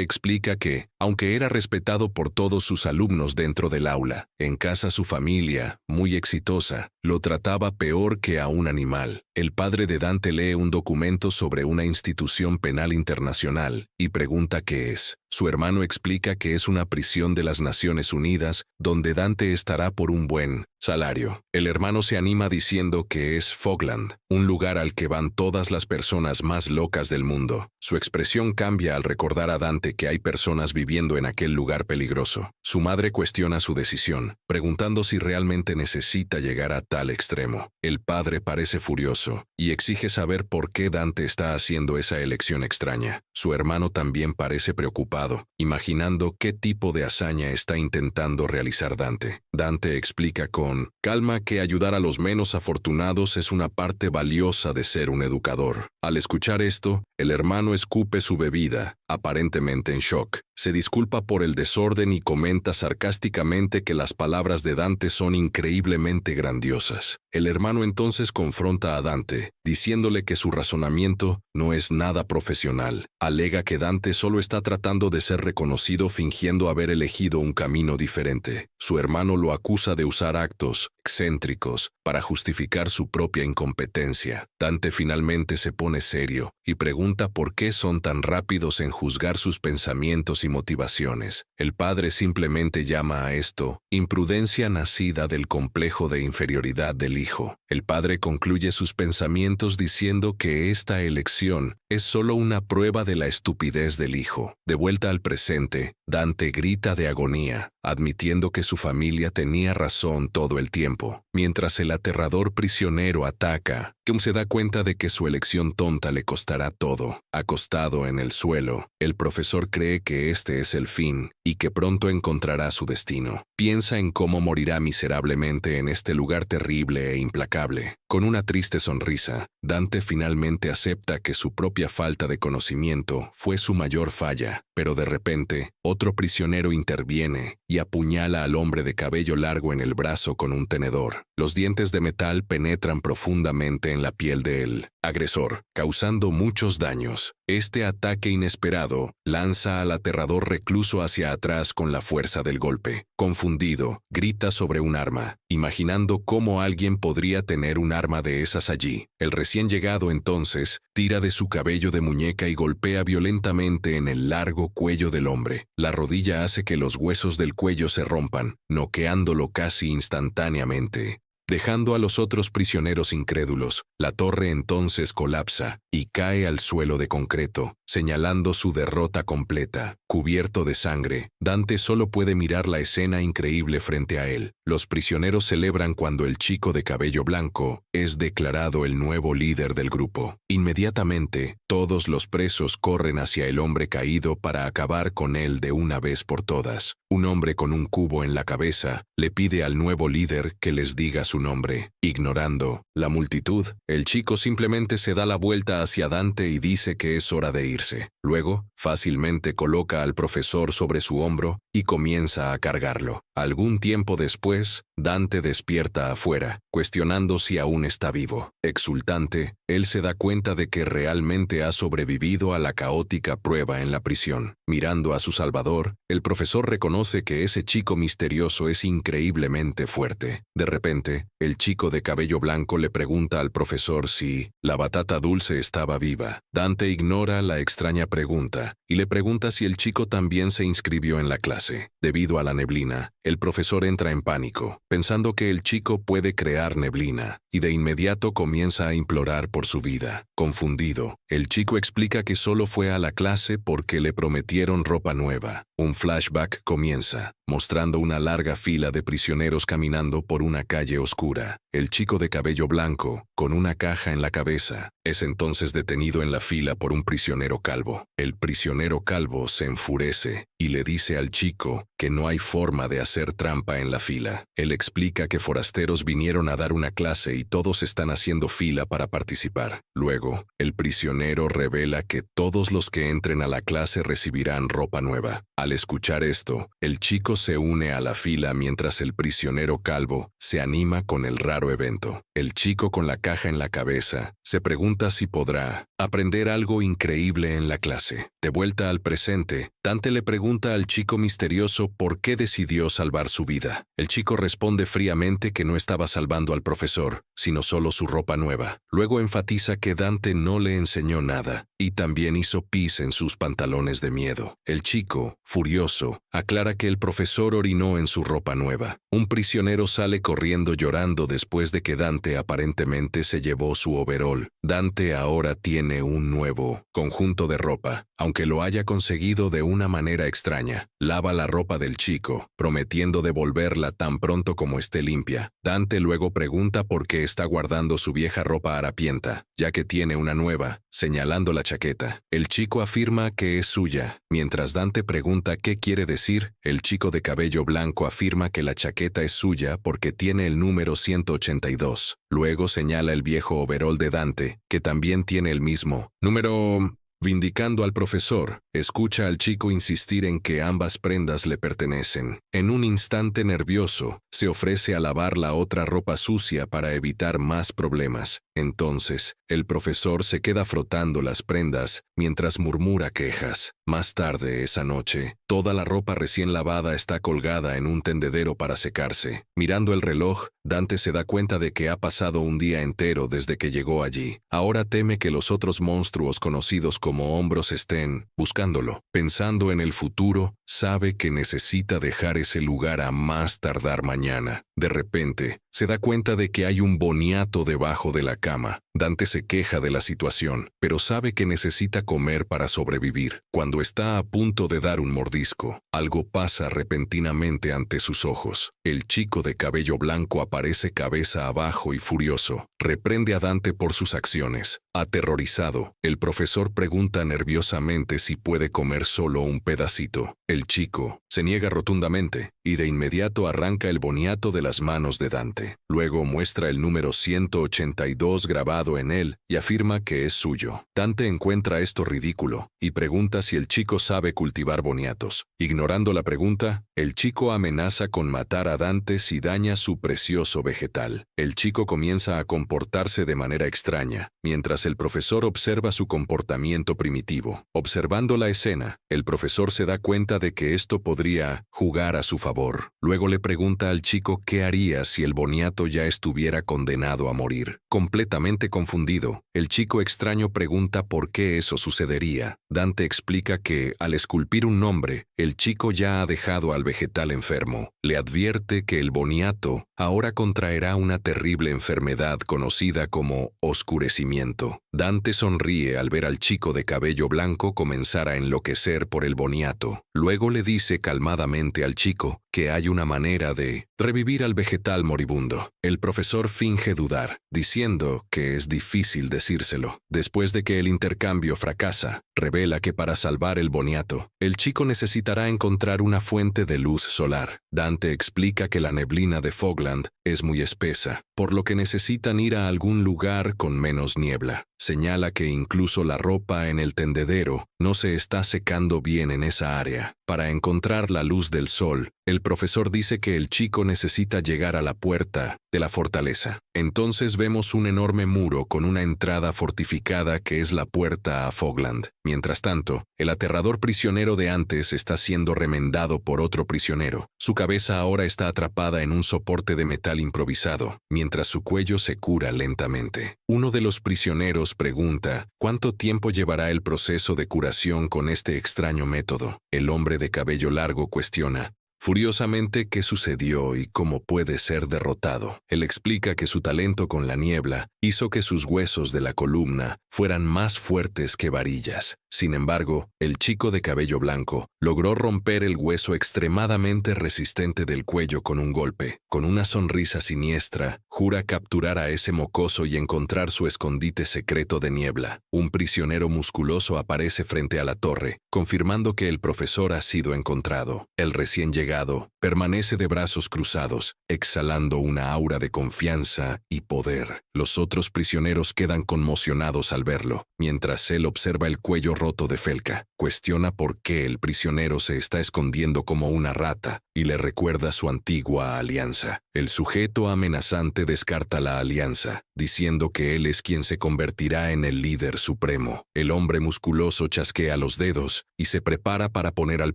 explica que, aunque era respetado por todos sus alumnos dentro del aula, en casa su familia, muy exitosa, lo trataba peor que a un animal. El padre de Dante lee un documento sobre una institución penal internacional y pregunta qué es. Su hermano explica que es una prisión de las Naciones Unidas donde Dante estará por un buen salario. El hermano se anima diciendo que es Fogland, un lugar al que van todas las personas más locas del mundo. Su expresión cambia al recordar a Dante que hay personas viviendo en aquel lugar peligroso. Su madre cuestiona su decisión, preguntando si realmente necesita llegar a tal extremo. El padre parece furioso y exige saber por qué Dante está haciendo esa elección extraña. Su hermano también parece preocupado, imaginando qué tipo de hazaña está intentando realizar Dante. Dante explica con calma que ayudar a los menos afortunados es una parte valiosa de ser un educador. Al escuchar esto, el hermano escupe su bebida, aparentemente en shock. Se disculpa por el desorden y comenta sarcásticamente que las palabras de Dante son increíblemente grandiosas. El hermano entonces confronta a Dante, diciéndole que su razonamiento no es nada profesional. Alega que Dante solo está tratando de ser reconocido fingiendo haber elegido un camino diferente. Su hermano lo acusa de usar actos excéntricos para justificar su propia incompetencia. Dante finalmente se pone serio y pregunta por qué son tan rápidos en juzgar sus pensamientos y motivaciones. El padre simplemente llama a esto imprudencia nacida del complejo de inferioridad del hijo. El padre concluye sus pensamientos diciendo que esta elección es solo una prueba de la estupidez del hijo. De vuelta al presente, Dante grita de agonía, admitiendo que su familia tenía razón todo el tiempo. Mientras el aterrador prisionero ataca, Hume se da cuenta de que su elección tonta le costará todo. Acostado en el suelo, el profesor cree que este es el fin y que pronto encontrará su destino. Piensa en cómo morirá miserablemente en este lugar terrible e implacable. Con una triste sonrisa, Dante finalmente acepta que su propia falta de conocimiento fue su mayor falla, pero de repente, otro prisionero interviene y apuñala al hombre de cabello largo en el brazo con un tenedor. Los dientes de metal penetran profundamente en la piel del agresor, causando muchos daños. Este ataque inesperado lanza al aterrador recluso hacia atrás con la fuerza del golpe. Confundido, grita sobre un arma, imaginando cómo alguien podría tener un arma de esas allí. El recién llegado entonces tira de su cabello de muñeca y golpea violentamente en el largo cuello del hombre. La rodilla hace que los huesos del cuello se rompan, noqueándolo casi instantáneamente. Dejando a los otros prisioneros incrédulos, la torre entonces colapsa y cae al suelo de concreto, señalando su derrota completa. Cubierto de sangre, Dante solo puede mirar la escena increíble frente a él. Los prisioneros celebran cuando el chico de cabello blanco es declarado el nuevo líder del grupo. Inmediatamente, todos los presos corren hacia el hombre caído para acabar con él de una vez por todas. Un hombre con un cubo en la cabeza le pide al nuevo líder que les diga su nombre. Ignorando la multitud, el chico simplemente se da la vuelta hacia Dante y dice que es hora de irse. Luego, fácilmente coloca al profesor sobre su hombro y comienza a cargarlo. Algún tiempo después, Dante despierta afuera, cuestionando si aún está vivo. Exultante, él se da cuenta de que realmente ha sobrevivido a la caótica prueba en la prisión. Mirando a su salvador, el profesor reconoce que ese chico misterioso es increíblemente fuerte. De repente, el chico de cabello blanco le pregunta al profesor si la batata dulce estaba viva. Dante ignora la extraña pregunta y le pregunta si el chico también se inscribió en la clase. Debido a la neblina, el profesor entra en pánico, pensando que el chico puede crear neblina, y de inmediato comienza a implorar por su vida. Confundido, el chico explica que solo fue a la clase porque le prometieron ropa nueva. Un flashback comienza, mostrando una larga fila de prisioneros caminando por una calle oscura. El chico de cabello blanco, con una caja en la cabeza, es entonces detenido en la fila por un prisionero calvo. El prisionero calvo se enfurece y le dice al chico que no hay forma de hacer trampa en la fila. Él explica que forasteros vinieron a dar una clase y todos están haciendo fila para participar. Luego, el prisionero revela que todos los que entren a la clase recibirán ropa nueva. Al escuchar esto, el chico se une a la fila mientras el prisionero calvo se anima con el raro evento. El chico con la caja en la cabeza se pregunta si podrá aprender algo increíble en la clase. De vuelta al presente, Dante le pregunta al chico misterioso por qué decidió salvar su vida. El chico responde fríamente que no estaba salvando al profesor, sino solo su ropa nueva. Luego enfatiza que Dante no le enseñó nada y también hizo pis en sus pantalones de miedo. El chico, furioso, aclara que el profesor orinó en su ropa nueva. Un prisionero sale corriendo llorando después de que Dante aparentemente se llevó su overol. Dante ahora tiene un nuevo conjunto de ropa, aunque lo haya conseguido de una manera extraña. Lava la ropa del chico, prometiendo devolverla tan pronto como esté limpia. Dante luego pregunta por qué está guardando su vieja ropa harapienta, ya que tiene una nueva, señalando la chaqueta. El chico afirma que es suya. Mientras Dante pregunta qué quiere decir, el chico de cabello blanco afirma que la chaqueta es suya porque tiene el número 182. Luego señala el viejo overol de Dante, que también tiene el mismo número. Vindicando al profesor, escucha al chico insistir en que ambas prendas le pertenecen. En un instante nervioso, se ofrece a lavar la otra ropa sucia para evitar más problemas. Entonces, el profesor se queda frotando las prendas mientras murmura quejas. Más tarde esa noche, toda la ropa recién lavada está colgada en un tendedero para secarse. Mirando el reloj, Dante se da cuenta de que ha pasado un día entero desde que llegó allí. Ahora teme que los otros monstruos conocidos como hombros estén buscándolo. Pensando en el futuro, sabe que necesita dejar ese lugar a más tardar mañana. De repente, se da cuenta de que hay un boniato debajo de la cama. Dante se queja de la situación, pero sabe que necesita comer para sobrevivir. Cuando está a punto de dar un mordisco, algo pasa repentinamente ante sus ojos. El chico de cabello blanco aparece cabeza abajo y furioso. Reprende a Dante por sus acciones. Aterrorizado, el profesor pregunta nerviosamente si puede comer solo un pedacito. El chico se niega rotundamente y de inmediato arranca el boniato de las manos de Dante. Luego muestra el número 182 grabado en él y afirma que es suyo. Dante encuentra esto ridículo y pregunta si el chico sabe cultivar boniatos. Ignorando la pregunta, el chico amenaza con matar a Dante si daña su precioso vegetal. El chico comienza a comportarse de manera extraña, mientras el profesor observa su comportamiento primitivo. Observando la escena, el profesor se da cuenta de que esto podría jugar a su favor. Luego le pregunta al chico qué haría si el boniato ya estuviera condenado a morir. Completamente confundido, el chico extraño pregunta por qué eso sucedería. Dante explica que, al esculpir un nombre, el chico ya ha dejado al vegetal enfermo. Le advierte que el boniato ahora contraerá una terrible enfermedad conocida como oscurecimiento. Dante sonríe al ver al chico de cabello blanco comenzar a enloquecer por el boniato. Luego le dice calmadamente al chico que hay una manera de revivir al vegetal moribundo. El profesor finge dudar, diciendo que es difícil decírselo. Después de que el intercambio fracasa, revela que para salvar el boniato, el chico necesitará encontrar una fuente de luz solar. Dante explica que la neblina de Fogland es muy espesa, por lo que necesitan ir a algún lugar con menos niebla. Señala que incluso la ropa en el tendedero no se está secando bien en esa área. Para encontrar la luz del sol, el profesor dice que el chico necesita llegar a la puerta de la fortaleza. Entonces vemos un enorme muro con una entrada fortificada que es la puerta a Fogland. Mientras tanto, el aterrador prisionero de antes está siendo remendado por otro prisionero. Su cabeza ahora está atrapada en un soporte de metal improvisado, mientras su cuello se cura lentamente. Uno de los prisioneros pregunta cuánto tiempo llevará el proceso de curación con este extraño método. El hombre de cabello largo cuestiona furiosamente qué sucedió y cómo puede ser derrotado. Él explica que su talento con la niebla hizo que sus huesos de la columna fueran más fuertes que varillas. Sin embargo, el chico de cabello blanco logró romper el hueso extremadamente resistente del cuello con un golpe. Con una sonrisa siniestra, jura capturar a ese mocoso y encontrar su escondite secreto de niebla. Un prisionero musculoso aparece frente a la torre, confirmando que el profesor ha sido encontrado. El recién llegado permanece de brazos cruzados, exhalando una aura de confianza y poder. Los otros prisioneros quedan conmocionados al verlo, mientras él observa el cuello roto de Felka. Cuestiona por qué el prisionero se está escondiendo como una rata y le recuerda su antigua alianza. El sujeto amenazante descarta la alianza, diciendo que él es quien se convertirá en el líder supremo. El hombre musculoso chasquea los dedos y se prepara para poner al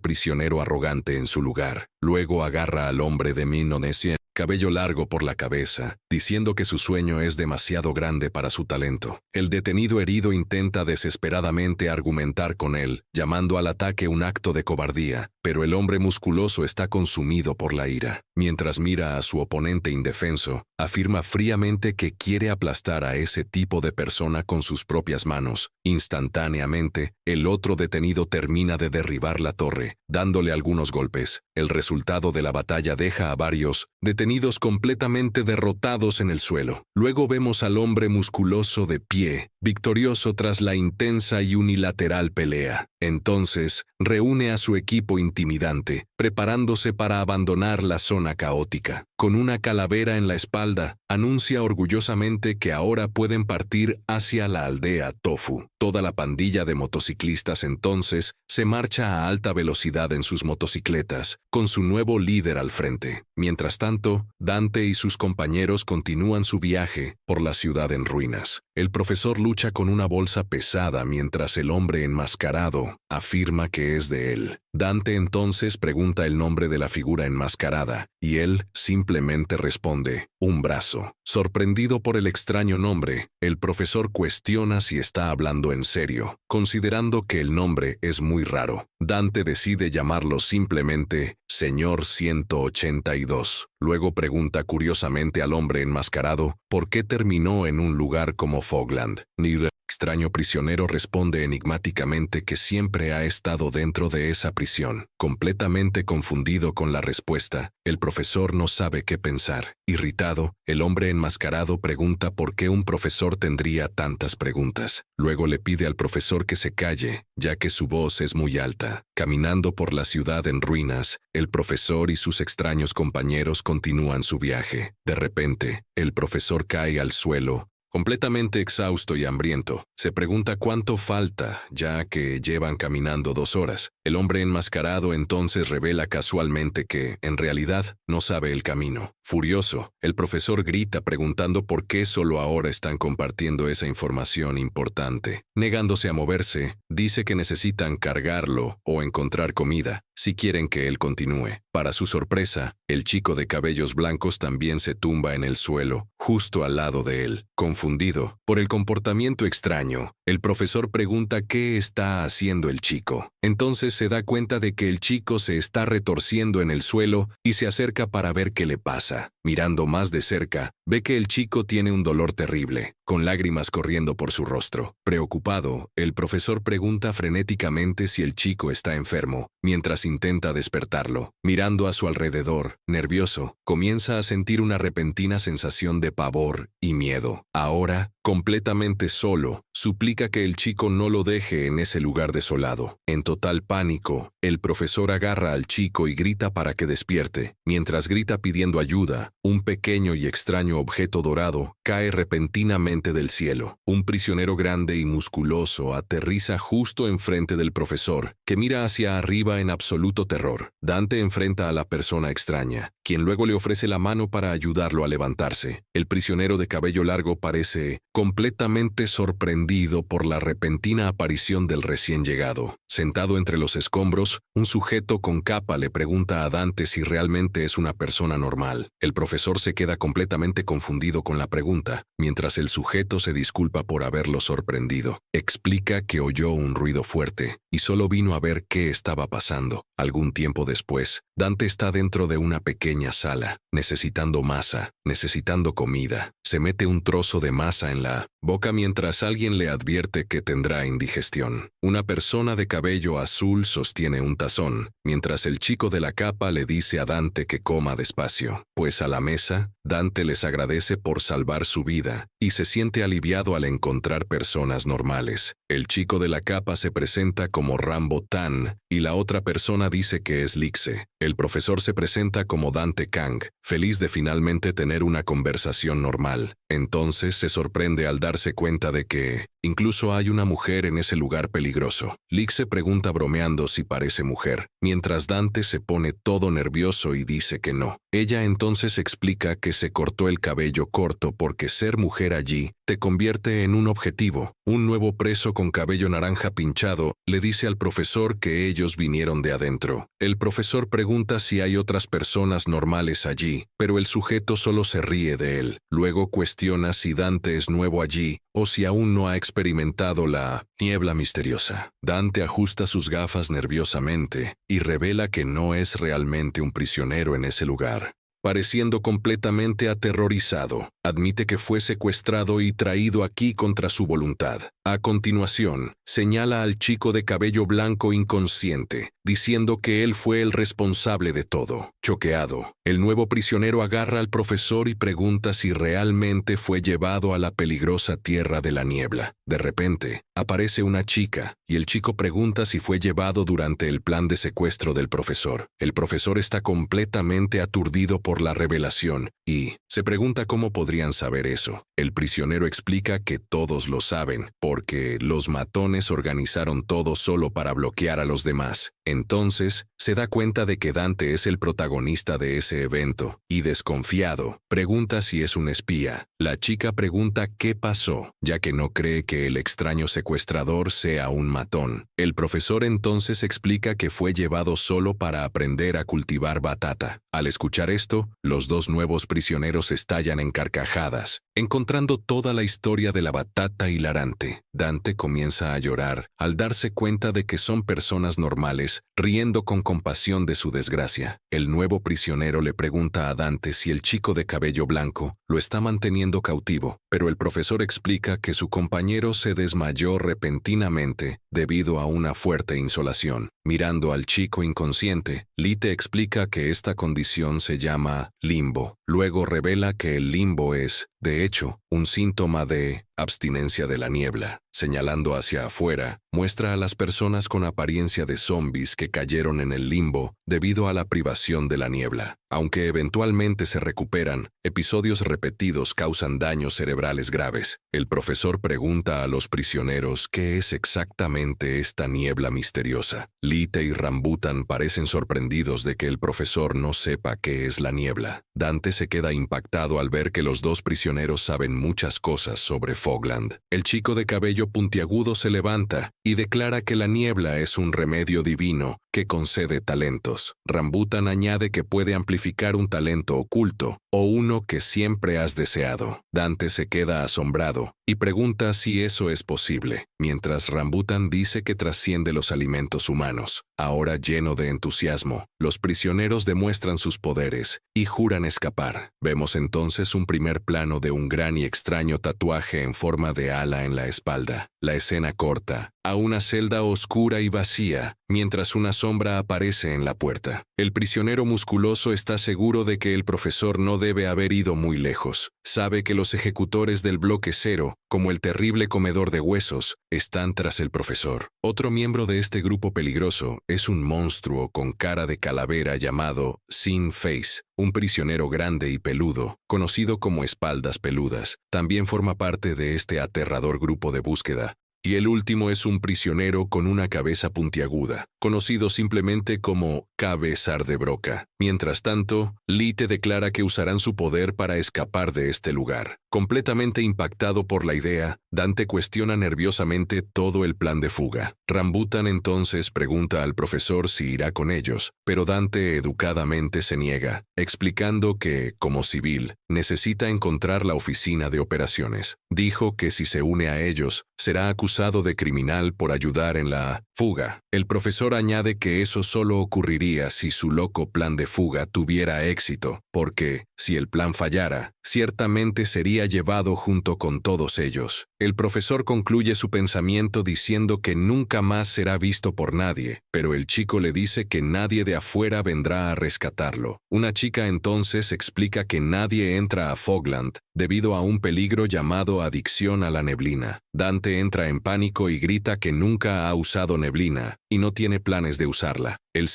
prisionero arrogante en su lugar. Luego agarra al hombre de Indonesia, cabello largo por la cabeza, diciendo que su sueño es demasiado grande para su talento. El detenido herido intenta desesperadamente argumentar con él, llamando al ataque un acto de cobardía, pero el hombre musculoso está consumido por la ira. Mientras mira a su oponente indefenso, afirma fríamente que quiere aplastar a ese tipo de persona con sus propias manos. Instantáneamente, el otro detenido termina de derribar la torre, dándole algunos golpes. El resultado de la batalla deja a varios detenidos completamente derrotados en el suelo. Luego vemos al hombre musculoso de pie, victorioso tras la intensa y unilateral pelea. Entonces, reúne a su equipo intimidante, preparándose para abandonar la zona caótica. Con una calavera en la espalda, anuncia orgullosamente que ahora pueden partir hacia la aldea Tofu. Toda la pandilla de motociclistas entonces se marcha a alta velocidad en sus motocicletas, con su nuevo líder al frente. Mientras tanto, Dante y sus compañeros continúan su viaje por la ciudad en ruinas. El profesor lucha con una bolsa pesada mientras el hombre enmascarado afirma que es de él. Dante entonces pregunta el nombre de la figura enmascarada, y él simplemente responde, un brazo. Sorprendido por el extraño nombre, el profesor cuestiona si está hablando en serio, considerando que el nombre es muy raro. Dante decide llamarlo simplemente Señor 182. Luego pregunta curiosamente al hombre enmascarado por qué terminó en un lugar como Fogland. El extraño prisionero responde enigmáticamente que siempre ha estado dentro de esa prisión. Completamente confundido con la respuesta, el profesor no sabe qué pensar. Irritado, el hombre enmascarado pregunta por qué un profesor tendría tantas preguntas. Luego le pide al profesor que se calle, ya que su voz es muy alta. Caminando por la ciudad en ruinas, el profesor y sus extraños compañeros continúan su viaje. De repente, el profesor cae al suelo, completamente exhausto y hambriento. Se pregunta cuánto falta, ya que llevan caminando 2 horas. El hombre enmascarado entonces revela casualmente que, en realidad, no sabe el camino. Furioso, el profesor grita preguntando por qué solo ahora están compartiendo esa información importante. Negándose a moverse, dice que necesitan cargarlo o encontrar comida, si quieren que él continúe. Para su sorpresa, el chico de cabellos blancos también se tumba en el suelo, justo al lado de él. Confundido por el comportamiento extraño, el profesor pregunta qué está haciendo el chico. Entonces se da cuenta de que el chico se está retorciendo en el suelo y se acerca para ver qué le pasa. Mirando más de cerca, ve que el chico tiene un dolor terrible, con lágrimas corriendo por su rostro. Preocupado, el profesor pregunta frenéticamente si el chico está enfermo, mientras intenta despertarlo. Mirando a su alrededor, nervioso, comienza a sentir una repentina sensación de pavor y miedo. Ahora, completamente solo, suplica que el chico no lo deje en ese lugar desolado. En total pánico, el profesor agarra al chico y grita para que despierte. Mientras grita pidiendo ayuda, un pequeño y extraño objeto dorado cae repentinamente del cielo. Un prisionero grande y musculoso aterriza justo enfrente del profesor, que mira hacia arriba en absoluto terror. Dante enfrenta a la persona extraña, quien luego le ofrece la mano para ayudarlo a levantarse. El prisionero de cabello largo parece completamente sorprendido por la repentina aparición del recién llegado. Sentado entre los escombros, un sujeto con capa le pregunta a Dante si realmente es una persona normal. El profesor se queda completamente confundido con la pregunta, mientras el sujeto se disculpa por haberlo sorprendido. Explica que oyó un ruido fuerte y solo vino a ver qué estaba pasando. Algún tiempo después, Dante está dentro de una pequeña sala, necesitando masa, necesitando comida. Se mete un trozo de masa en la boca mientras alguien le advierte que tendrá indigestión. Una persona de cabello azul sostiene un tazón, mientras el chico de la capa le dice a Dante que coma despacio. Pues a la mesa, Dante les agradece por salvar su vida, y se siente aliviado al encontrar personas normales. El chico de la capa se presenta como Rambutan, y la otra persona dice que es Lixe. El profesor se presenta como Dante Kang, feliz de finalmente tener una conversación normal. Entonces se sorprende al darse cuenta de que incluso hay una mujer en ese lugar peligroso. Lixe pregunta bromeando si parece mujer, mientras Dante se pone todo nervioso y dice que no. Ella entonces explica que se cortó el cabello corto porque ser mujer allí te convierte en un objetivo. Un nuevo preso con cabello naranja pinchado le dice al profesor que ellos vinieron de adentro. El profesor pregunta si hay otras personas normales allí, pero el sujeto solo se ríe de él. Luego cuestiona si Dante es nuevo allí o si aún no ha experimentado la niebla misteriosa. Dante ajusta sus gafas nerviosamente y revela que no es realmente un prisionero en ese lugar. Pareciendo completamente aterrorizado, admite que fue secuestrado y traído aquí contra su voluntad. A continuación, señala al chico de cabello blanco inconsciente, diciendo que él fue el responsable de todo. Choqueado, el nuevo prisionero agarra al profesor y pregunta si realmente fue llevado a la peligrosa tierra de la niebla. De repente, aparece una chica, y el chico pregunta si fue llevado durante el plan de secuestro del profesor. El profesor está completamente aturdido por la revelación, y se pregunta cómo podrían saber eso. El prisionero explica que todos lo saben, porque los matones organizaron todo solo para bloquear a los demás. Entonces, se da cuenta de que Dante es el protagonista de ese evento, y desconfiado, pregunta si es un espía. La chica pregunta qué pasó, ya que no cree que el extraño secuestrador sea un matón. El profesor entonces explica que fue llevado solo para aprender a cultivar batata. Al escuchar esto, los dos nuevos prisioneros estallan en carcajadas, encontrando toda la historia de la batata hilarante. Dante comienza a llorar al darse cuenta de que son personas normales, riendo con compasión de su desgracia. El nuevo prisionero le pregunta a Dante si el chico de cabello blanco lo está manteniendo cautivo, pero el profesor explica que su compañero se desmayó repentinamente debido a una fuerte insolación. Mirando al chico inconsciente, Lite explica que esta condición se llama limbo. Luego revela que el limbo es, de hecho, un síntoma de abstinencia de la niebla. Señalando hacia afuera, muestra a las personas con apariencia de zombies que cayeron en el limbo debido a la privación de la niebla. Aunque eventualmente se recuperan, episodios repetidos causan daños cerebrales graves. El profesor pregunta a los prisioneros qué es exactamente esta niebla misteriosa. Lite y Rambutan parecen sorprendidos de que el profesor no sepa qué es la niebla. Dante se queda impactado al ver que los dos prisioneros saben muchas cosas sobre Fogland. El chico de cabello puntiagudo se levanta y declara que la niebla es un remedio divino que concede talentos. Rambutan añade que puede amplificar un talento oculto o uno que siempre has deseado. Dante se queda asombrado y pregunta si eso es posible, mientras Rambutan dice que trasciende los alimentos humanos. Ahora lleno de entusiasmo, los prisioneros demuestran sus poderes y juran escapar. Vemos entonces un primer plano de un gran y extraño tatuaje en forma de ala en la espalda. La escena corta a una celda oscura y vacía, mientras una sombra aparece en la puerta. El prisionero musculoso está seguro de que el profesor no debe haber ido muy lejos. Sabe que los ejecutores del bloque cero, como el terrible comedor de huesos, están tras el profesor. Otro miembro de este grupo peligroso es un monstruo con cara de calavera llamado Sin Face, un prisionero grande y peludo, conocido como Espaldas Peludas. También forma parte de este aterrador grupo de búsqueda. Y el último es un prisionero con una cabeza puntiaguda, conocido simplemente como Cabezar de Broca. Mientras tanto, Lite declara que usarán su poder para escapar de este lugar. Completamente impactado por la idea, Dante cuestiona nerviosamente todo el plan de fuga. Rambutan entonces pregunta al profesor si irá con ellos, pero Dante educadamente se niega, explicando que, como civil, necesita encontrar la oficina de operaciones. Dijo que si se une a ellos, será acusado de criminal por ayudar en la fuga. El profesor añade que eso solo ocurriría si su loco plan de fuga tuviera éxito, porque, si el plan fallara, ciertamente sería llevado junto con todos ellos. El profesor concluye su pensamiento diciendo que nunca más será visto por nadie, pero el chico le dice que nadie de afuera vendrá a rescatarlo. Una chica entonces explica que nadie entra a Fogland debido a un peligro llamado adicción a la neblina. Dante entra en pánico y grita que nunca ha usado neblina y no tiene planes de usarla. El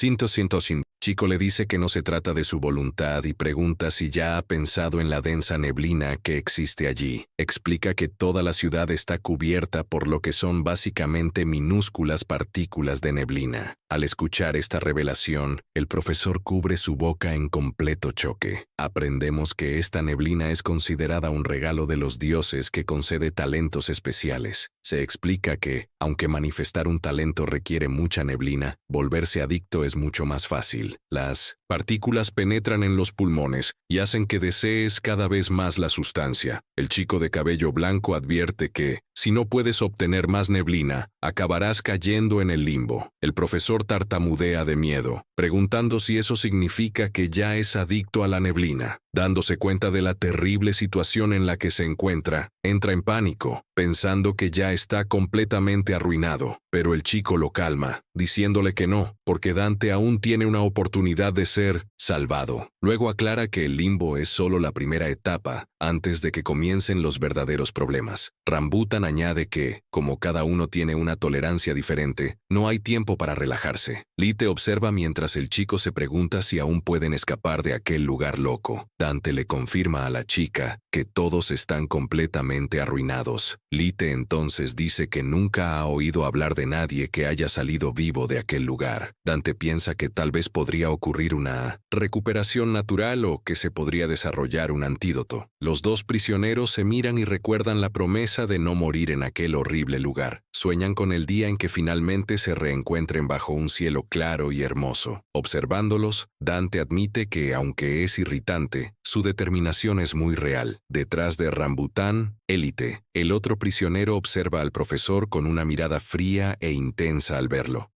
chico le dice que no se trata de su voluntad y pregunta si ya ha pensado en la densa neblina que existe allí. Explica que toda la ciudad está cubierta por lo que son básicamente minúsculas partículas de neblina. Al escuchar esta revelación, el profesor cubre su boca en completo choque. Aprendemos que esta neblina es considerada un regalo de los dioses que concede talentos especiales. Se explica que, aunque manifestar un talento requiere mucha neblina, volverse adicto es mucho más fácil. Las partículas penetran en los pulmones y hacen que desees cada vez más la sustancia. El chico de cabello blanco advierte que, si no puedes obtener más neblina, acabarás cayendo en el limbo. El profesor tartamudea de miedo, preguntando si eso significa que ya es adicto a la neblina. Dándose cuenta de la terrible situación en la que se encuentra, entra en pánico, pensando que ya está completamente arruinado. Pero el chico lo calma, diciéndole que no, porque Dante aún tiene una oportunidad de ser salvado. Luego aclara que el limbo es solo la primera etapa, antes de que comiencen los verdaderos problemas. Rambutan añade que, como cada uno tiene una tolerancia diferente, no hay tiempo para relajarse. Lite observa mientras el chico se pregunta si aún pueden escapar de aquel lugar loco. Dante le confirma a la chica que todos están completamente arruinados. Lite entonces dice que nunca ha oído hablar de nadie que haya salido vivo de aquel lugar. Dante piensa que tal vez podría ocurrir una recuperación natural o que se podría desarrollar un antídoto. Los dos prisioneros se miran y recuerdan la promesa de no morir en aquel horrible lugar. Sueñan con el día en que finalmente se reencuentren bajo un cielo claro y hermoso. Observándolos, Dante admite que, aunque es irritante, su determinación es muy real. Detrás de Rambután, Élite, el otro prisionero observa al profesor con una mirada fría e intensa al verlo.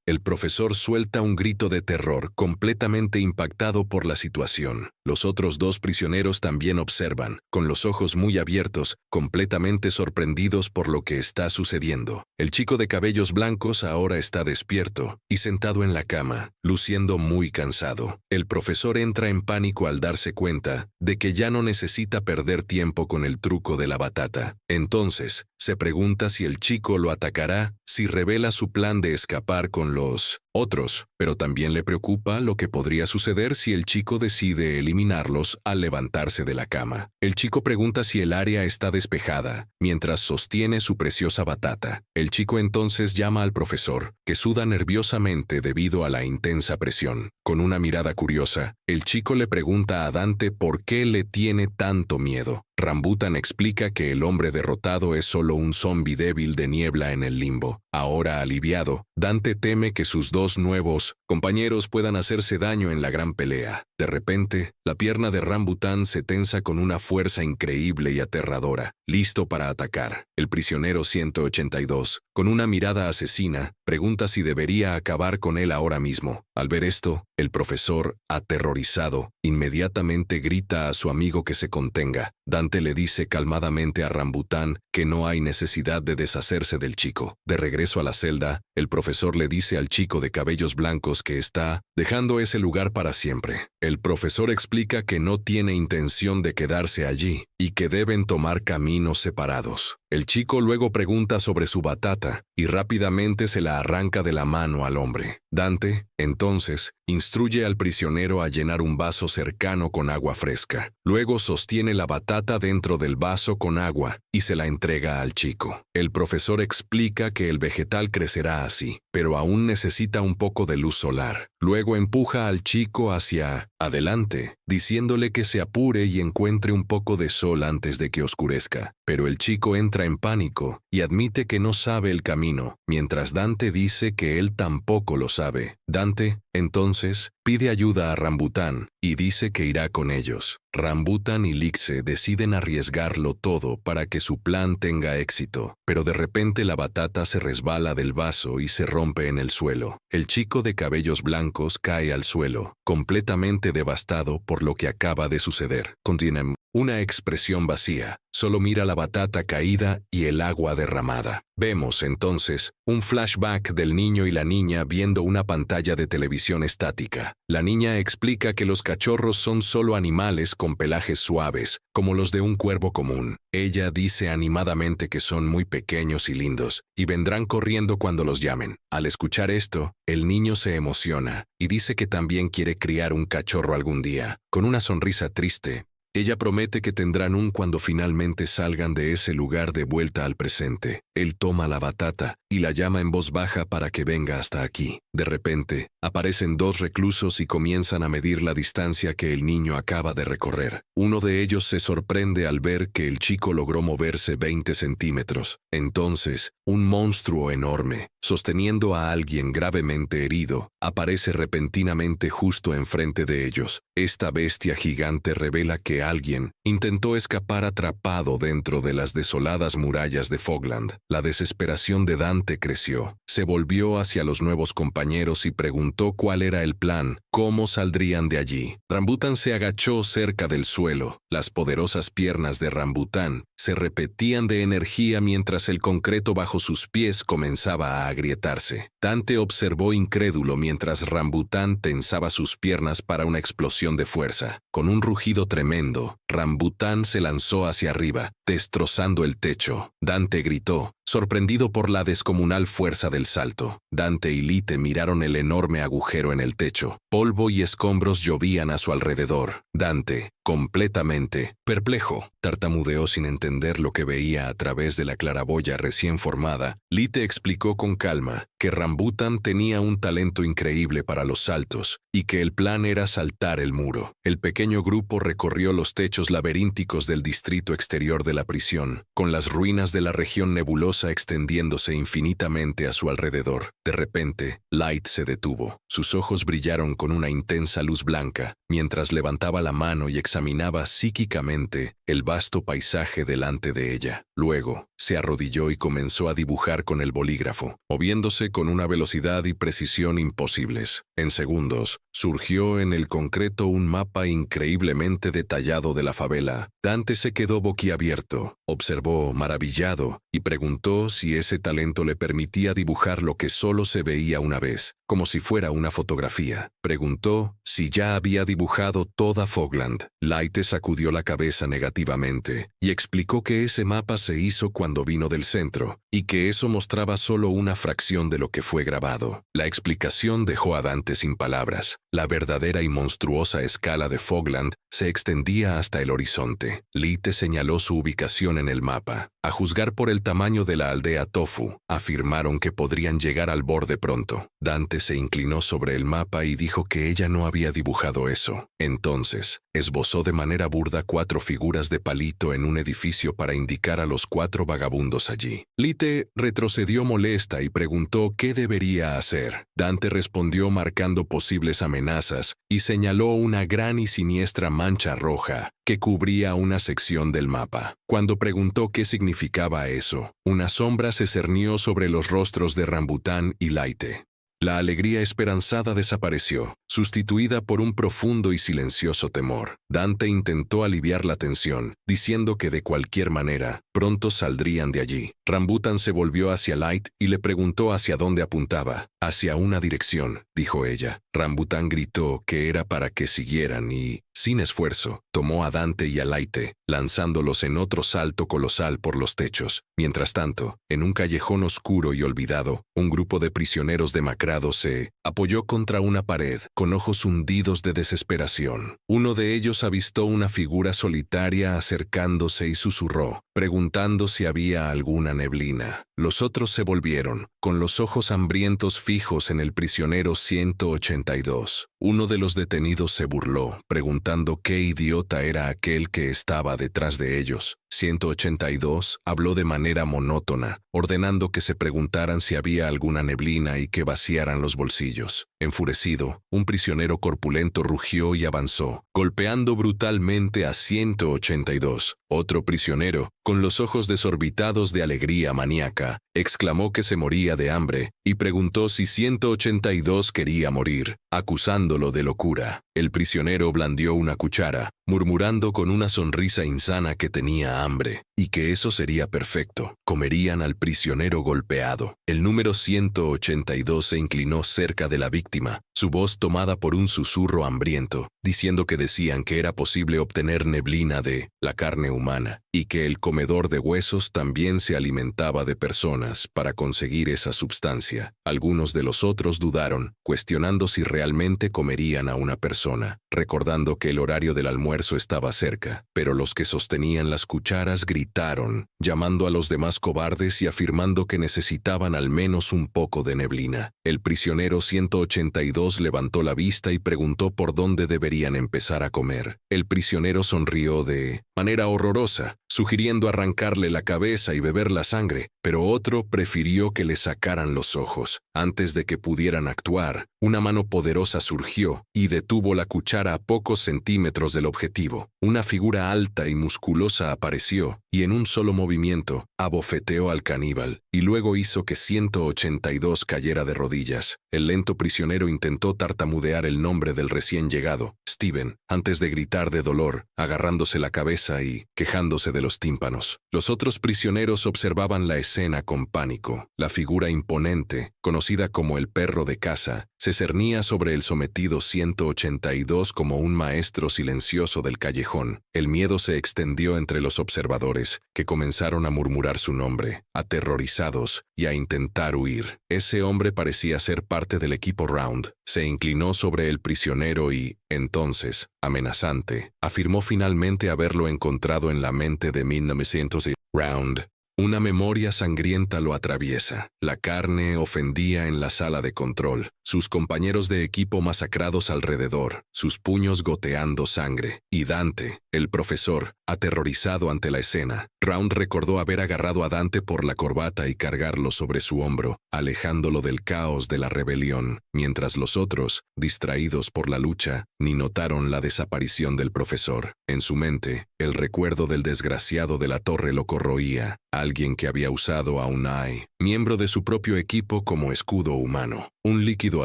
El profesor suelta un grito de terror, completamente impactado por la situación. Los otros dos prisioneros también observan, con los ojos muy abiertos, completamente sorprendidos por lo que está sucediendo. El chico de cabellos blancos ahora está despierto y sentado en la cama, luciendo muy cansado. El profesor entra en pánico al darse cuenta de que ya no necesita perder tiempo con el truco de la batata. Entonces, se pregunta si el chico lo atacará, si revela su plan de escapar con los otros, pero también le preocupa lo que podría suceder si el chico decide eliminarlos al levantarse de la cama. El chico pregunta si el área está despejada, mientras sostiene su preciosa batata. El chico entonces llama al profesor, que suda nerviosamente debido a la intensa presión. Con una mirada curiosa, el chico le pregunta a Dante por qué le tiene tanto miedo. Rambutan explica que el hombre derrotado es solo un zombi débil de niebla en el limbo. Ahora aliviado, Dante teme que sus dos nuevos compañeros puedan hacerse daño en la gran pelea. De repente, la pierna de Rambutan se tensa con una fuerza increíble y aterradora, listo para atacar. El prisionero 182, con una mirada asesina, pregunta si debería acabar con él ahora mismo. Al ver esto, el profesor, aterrorizado, inmediatamente grita a su amigo que se contenga. Dante le dice calmadamente a Rambutan que no hay necesidad de deshacerse del chico. De regreso a la celda, el profesor le dice al chico de cabellos blancos que está dejando ese lugar para siempre. El profesor explica que no tiene intención de quedarse allí y que deben tomar caminos separados. El chico luego pregunta sobre su batata y rápidamente se la arranca de la mano al hombre. Dante, entonces, instruye al prisionero a llenar un vaso cercano con agua fresca. Luego sostiene la batata dentro del vaso con agua y se la entrega al chico. El profesor explica que el vegetal crecerá así, pero aún necesita un poco de luz solar. Luego empuja al chico hacia adelante, diciéndole que se apure y encuentre un poco de sol antes de que oscurezca. Pero el chico entra en pánico y admite que no sabe el camino, mientras Dante dice que él tampoco lo sabe. Dante, entonces, Pide ayuda a Rambután y dice que irá con ellos. Rambután y Lixe deciden arriesgarlo todo para que su plan tenga éxito, pero de repente la batata se resbala del vaso y se rompe en el suelo. El chico de cabellos blancos cae al suelo, completamente devastado por lo que acaba de suceder. Contiene una expresión vacía, solo mira la batata caída y el agua derramada. Vemos entonces un flashback del niño y la niña viendo una pantalla de televisión estática. La niña explica que los cachorros son solo animales con pelajes suaves, como los de un cuervo común. Ella dice animadamente que son muy pequeños y lindos, y vendrán corriendo cuando los llamen. Al escuchar esto, el niño se emociona, y dice que también quiere criar un cachorro algún día. Con una sonrisa triste, ella promete que tendrán cuando finalmente salgan de ese lugar de vuelta al presente. Él toma la batata y la llama en voz baja para que venga hasta aquí. De repente, aparecen dos reclusos y comienzan a medir la distancia que el niño acaba de recorrer. Uno de ellos se sorprende al ver que el chico logró moverse 20 centímetros. Entonces, un monstruo enorme, sosteniendo a alguien gravemente herido, aparece repentinamente justo enfrente de ellos. Esta bestia gigante revela que alguien intentó escapar atrapado dentro de las desoladas murallas de Fogland. La desesperación de Dante creció. Se volvió hacia los nuevos compañeros y preguntó cuál era el plan, cómo saldrían de allí. Rambután se agachó cerca del suelo. Las poderosas piernas de Rambután se repetían de energía mientras el concreto bajo sus pies comenzaba a agrietarse. Dante observó incrédulo mientras Rambután tensaba sus piernas para una explosión de fuerza. Con un rugido tremendo, Rambután se lanzó hacia arriba, destrozando el techo. Dante gritó, sorprendido por la descomunal fuerza del salto. Dante y Lite miraron el enorme agujero en el techo. Polvo y escombros llovían a su alrededor. Dante, completamente perplejo, tartamudeó sin entender lo que veía a través de la claraboya recién formada. Lite explicó con calma que Rambután tenía un talento increíble para los saltos y que el plan era saltar el muro. El pequeño grupo recorrió los techos laberínticos del distrito exterior de la prisión, con las ruinas de la región nebulosa extendiéndose infinitamente a su alrededor. De repente, Light se detuvo. Sus ojos brillaron con una intensa luz blanca, mientras levantaba la mano y examinaba psíquicamente el vasto paisaje delante de ella. Luego, se arrodilló y comenzó a dibujar con el bolígrafo, moviéndose con una velocidad y precisión imposibles. En segundos, surgió en el concreto un mapa increíblemente detallado de la favela. Dante se quedó boquiabierto, observó maravillado y preguntó si ese talento le permitía dibujar lo que solo se veía una vez, como si fuera una fotografía. Preguntó si ya había dibujado toda Fogland. Light sacudió la cabeza negativamente y explicó que ese mapa se hizo cuando vino del centro y que eso mostraba solo una fracción de lo que fue grabado. La explicación dejó a Dante sin palabras. La verdadera y monstruosa escala de Fogland se extendía hasta el horizonte. Lite señaló su ubicación en el mapa. A juzgar por el tamaño de la aldea Tofu, afirmaron que podrían llegar al borde pronto. Dante se inclinó sobre el mapa y dijo que ella no había dibujado eso. Entonces, esbozó de manera burda 4 figuras de palito en un edificio para indicar a los 4 vagabundos allí. Lite retrocedió molesta y preguntó qué debería hacer. Dante respondió marcando posibles amenazas y señaló una gran y siniestra mancha roja que cubría una sección del mapa. Cuando preguntó qué significaba eso, una sombra se cernió sobre los rostros de Rambután y Laite. La alegría esperanzada desapareció, sustituida por un profundo y silencioso temor. Dante intentó aliviar la tensión, diciendo que de cualquier manera, pronto saldrían de allí. Rambután se volvió hacia Light y le preguntó hacia dónde apuntaba. Hacia una dirección, dijo ella. Rambután gritó que era para que siguieran y, sin esfuerzo, tomó a Dante y a Laite, lanzándolos en otro salto colosal por los techos. Mientras tanto, en un callejón oscuro y olvidado, un grupo de prisioneros demacrados se apoyó contra una pared, con ojos hundidos de desesperación. Uno de ellos avistó una figura solitaria acercándose y susurró, preguntando si había alguna neblina. Los otros se volvieron, con los ojos hambrientos fijos en el prisionero 182. Uno de los detenidos se burló, preguntando qué idiota era aquel que estaba detrás de ellos. 182 habló de manera monótona, ordenando que se preguntaran si había alguna neblina y que vaciaran los bolsillos. Enfurecido, un prisionero corpulento rugió y avanzó, golpeando brutalmente a 182. Otro prisionero, con los ojos desorbitados de alegría maníaca, exclamó que se moría de hambre y preguntó si 182 quería morir, acusándolo de locura. El prisionero blandió una cuchara, murmurando con una sonrisa insana que tenía hambre y que eso sería perfecto. Comerían al prisionero golpeado. El número 182 se inclinó cerca de la víctima, su voz tomada por un susurro hambriento, diciendo que decían que era posible obtener neblina de la carne humana y que el comedor de huesos también se alimentaba de personas para conseguir esa sustancia. Algunos de los otros dudaron, cuestionando si realmente comerían a una persona, recordando que el horario del almuerzo estaba cerca, pero los que sostenían las cucharas gritaron, llamando a los demás cobardes y afirmando que necesitaban al menos un poco de neblina. El prisionero 182 levantó la vista y preguntó por dónde deberían empezar a comer. El prisionero sonrió de manera horrorosa, sugiriendo arrancarle la cabeza y beber la sangre, pero otro prefirió que le sacaran los ojos. Antes de que pudieran actuar, una mano poderosa surgió y detuvo la cuchara a pocos centímetros del objetivo. Una figura alta y musculosa apareció y en un solo movimiento abofeteó al caníbal y luego hizo que 182 cayera de rodillas. El lento prisionero intentó tartamudear el nombre del recién llegado, Steven, antes de gritar de dolor, agarrándose la cabeza y quejándose de los tímpanos. Los otros prisioneros observaban la escena con pánico. La figura imponente, conocida como el perro de caza, se cernía sobre el sometido 182 como un maestro silencioso del callejón. El miedo se extendió entre los observadores, que comenzaron a murmurar su nombre, aterrorizados, y a intentar huir. Ese hombre parecía ser parte del equipo Round. Se inclinó sobre el prisionero y, entonces, amenazante, afirmó finalmente haberlo encontrado en la mente de 1900 y Round. Una memoria sangrienta lo atraviesa. La carne ofendía en la sala de control, sus compañeros de equipo masacrados alrededor, sus puños goteando sangre. Y Dante, el profesor, aterrorizado ante la escena. Round recordó haber agarrado a Dante por la corbata y cargarlo sobre su hombro, alejándolo del caos de la rebelión, mientras los otros, distraídos por la lucha, ni notaron la desaparición del profesor. En su mente, el recuerdo del desgraciado de la torre lo corroía. Alguien que había usado a Unai, miembro de su propio equipo, como escudo humano. Un líquido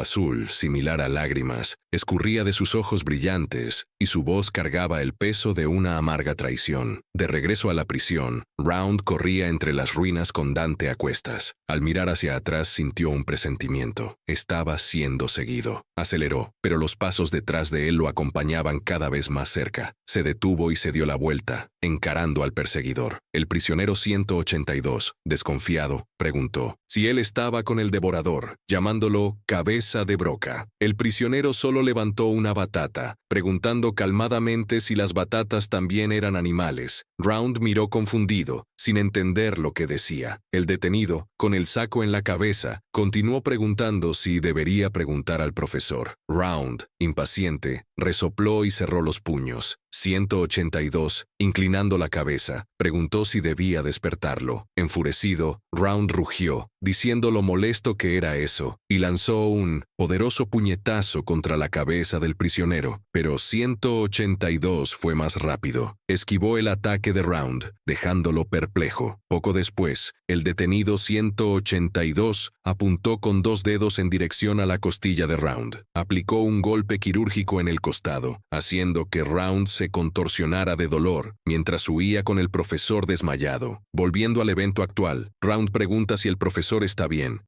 azul, similar a lágrimas, escurría de sus ojos brillantes, y su voz cargaba el peso de una amarga traición. De regreso a la prisión, Round corría entre las ruinas con Dante a cuestas. Al mirar hacia atrás sintió un presentimiento. Estaba siendo seguido. Aceleró, pero los pasos detrás de él lo acompañaban cada vez más cerca. Se detuvo y se dio la vuelta, encarando al perseguidor. El prisionero 182, desconfiado, preguntó si él estaba con el devorador, llamándolo cabeza de broca. El prisionero solo levantó una batata, preguntando calmadamente si las batatas también eran animales. Round miró confundido, sin entender lo que decía. El detenido, con el saco en la cabeza, continuó preguntando si debería preguntar al profesor. Round, impaciente, resopló y cerró los puños. 182, inclinando la cabeza, preguntó si debía despertarlo. Enfurecido, Round rugió, diciendo lo molesto que era eso, y lanzó un poderoso puñetazo contra la cabeza del prisionero. Pero 182 fue más rápido. Esquivó el ataque de Round, dejándolo perplejo. Poco después, el detenido 182 apuntó con dos dedos en dirección a la costilla de Round. Aplicó un golpe quirúrgico en el costado, haciendo que Round se contorsionara de dolor, mientras huía con el profesor desmayado. Volviendo al evento actual, Round pregunta si el profesor está bien,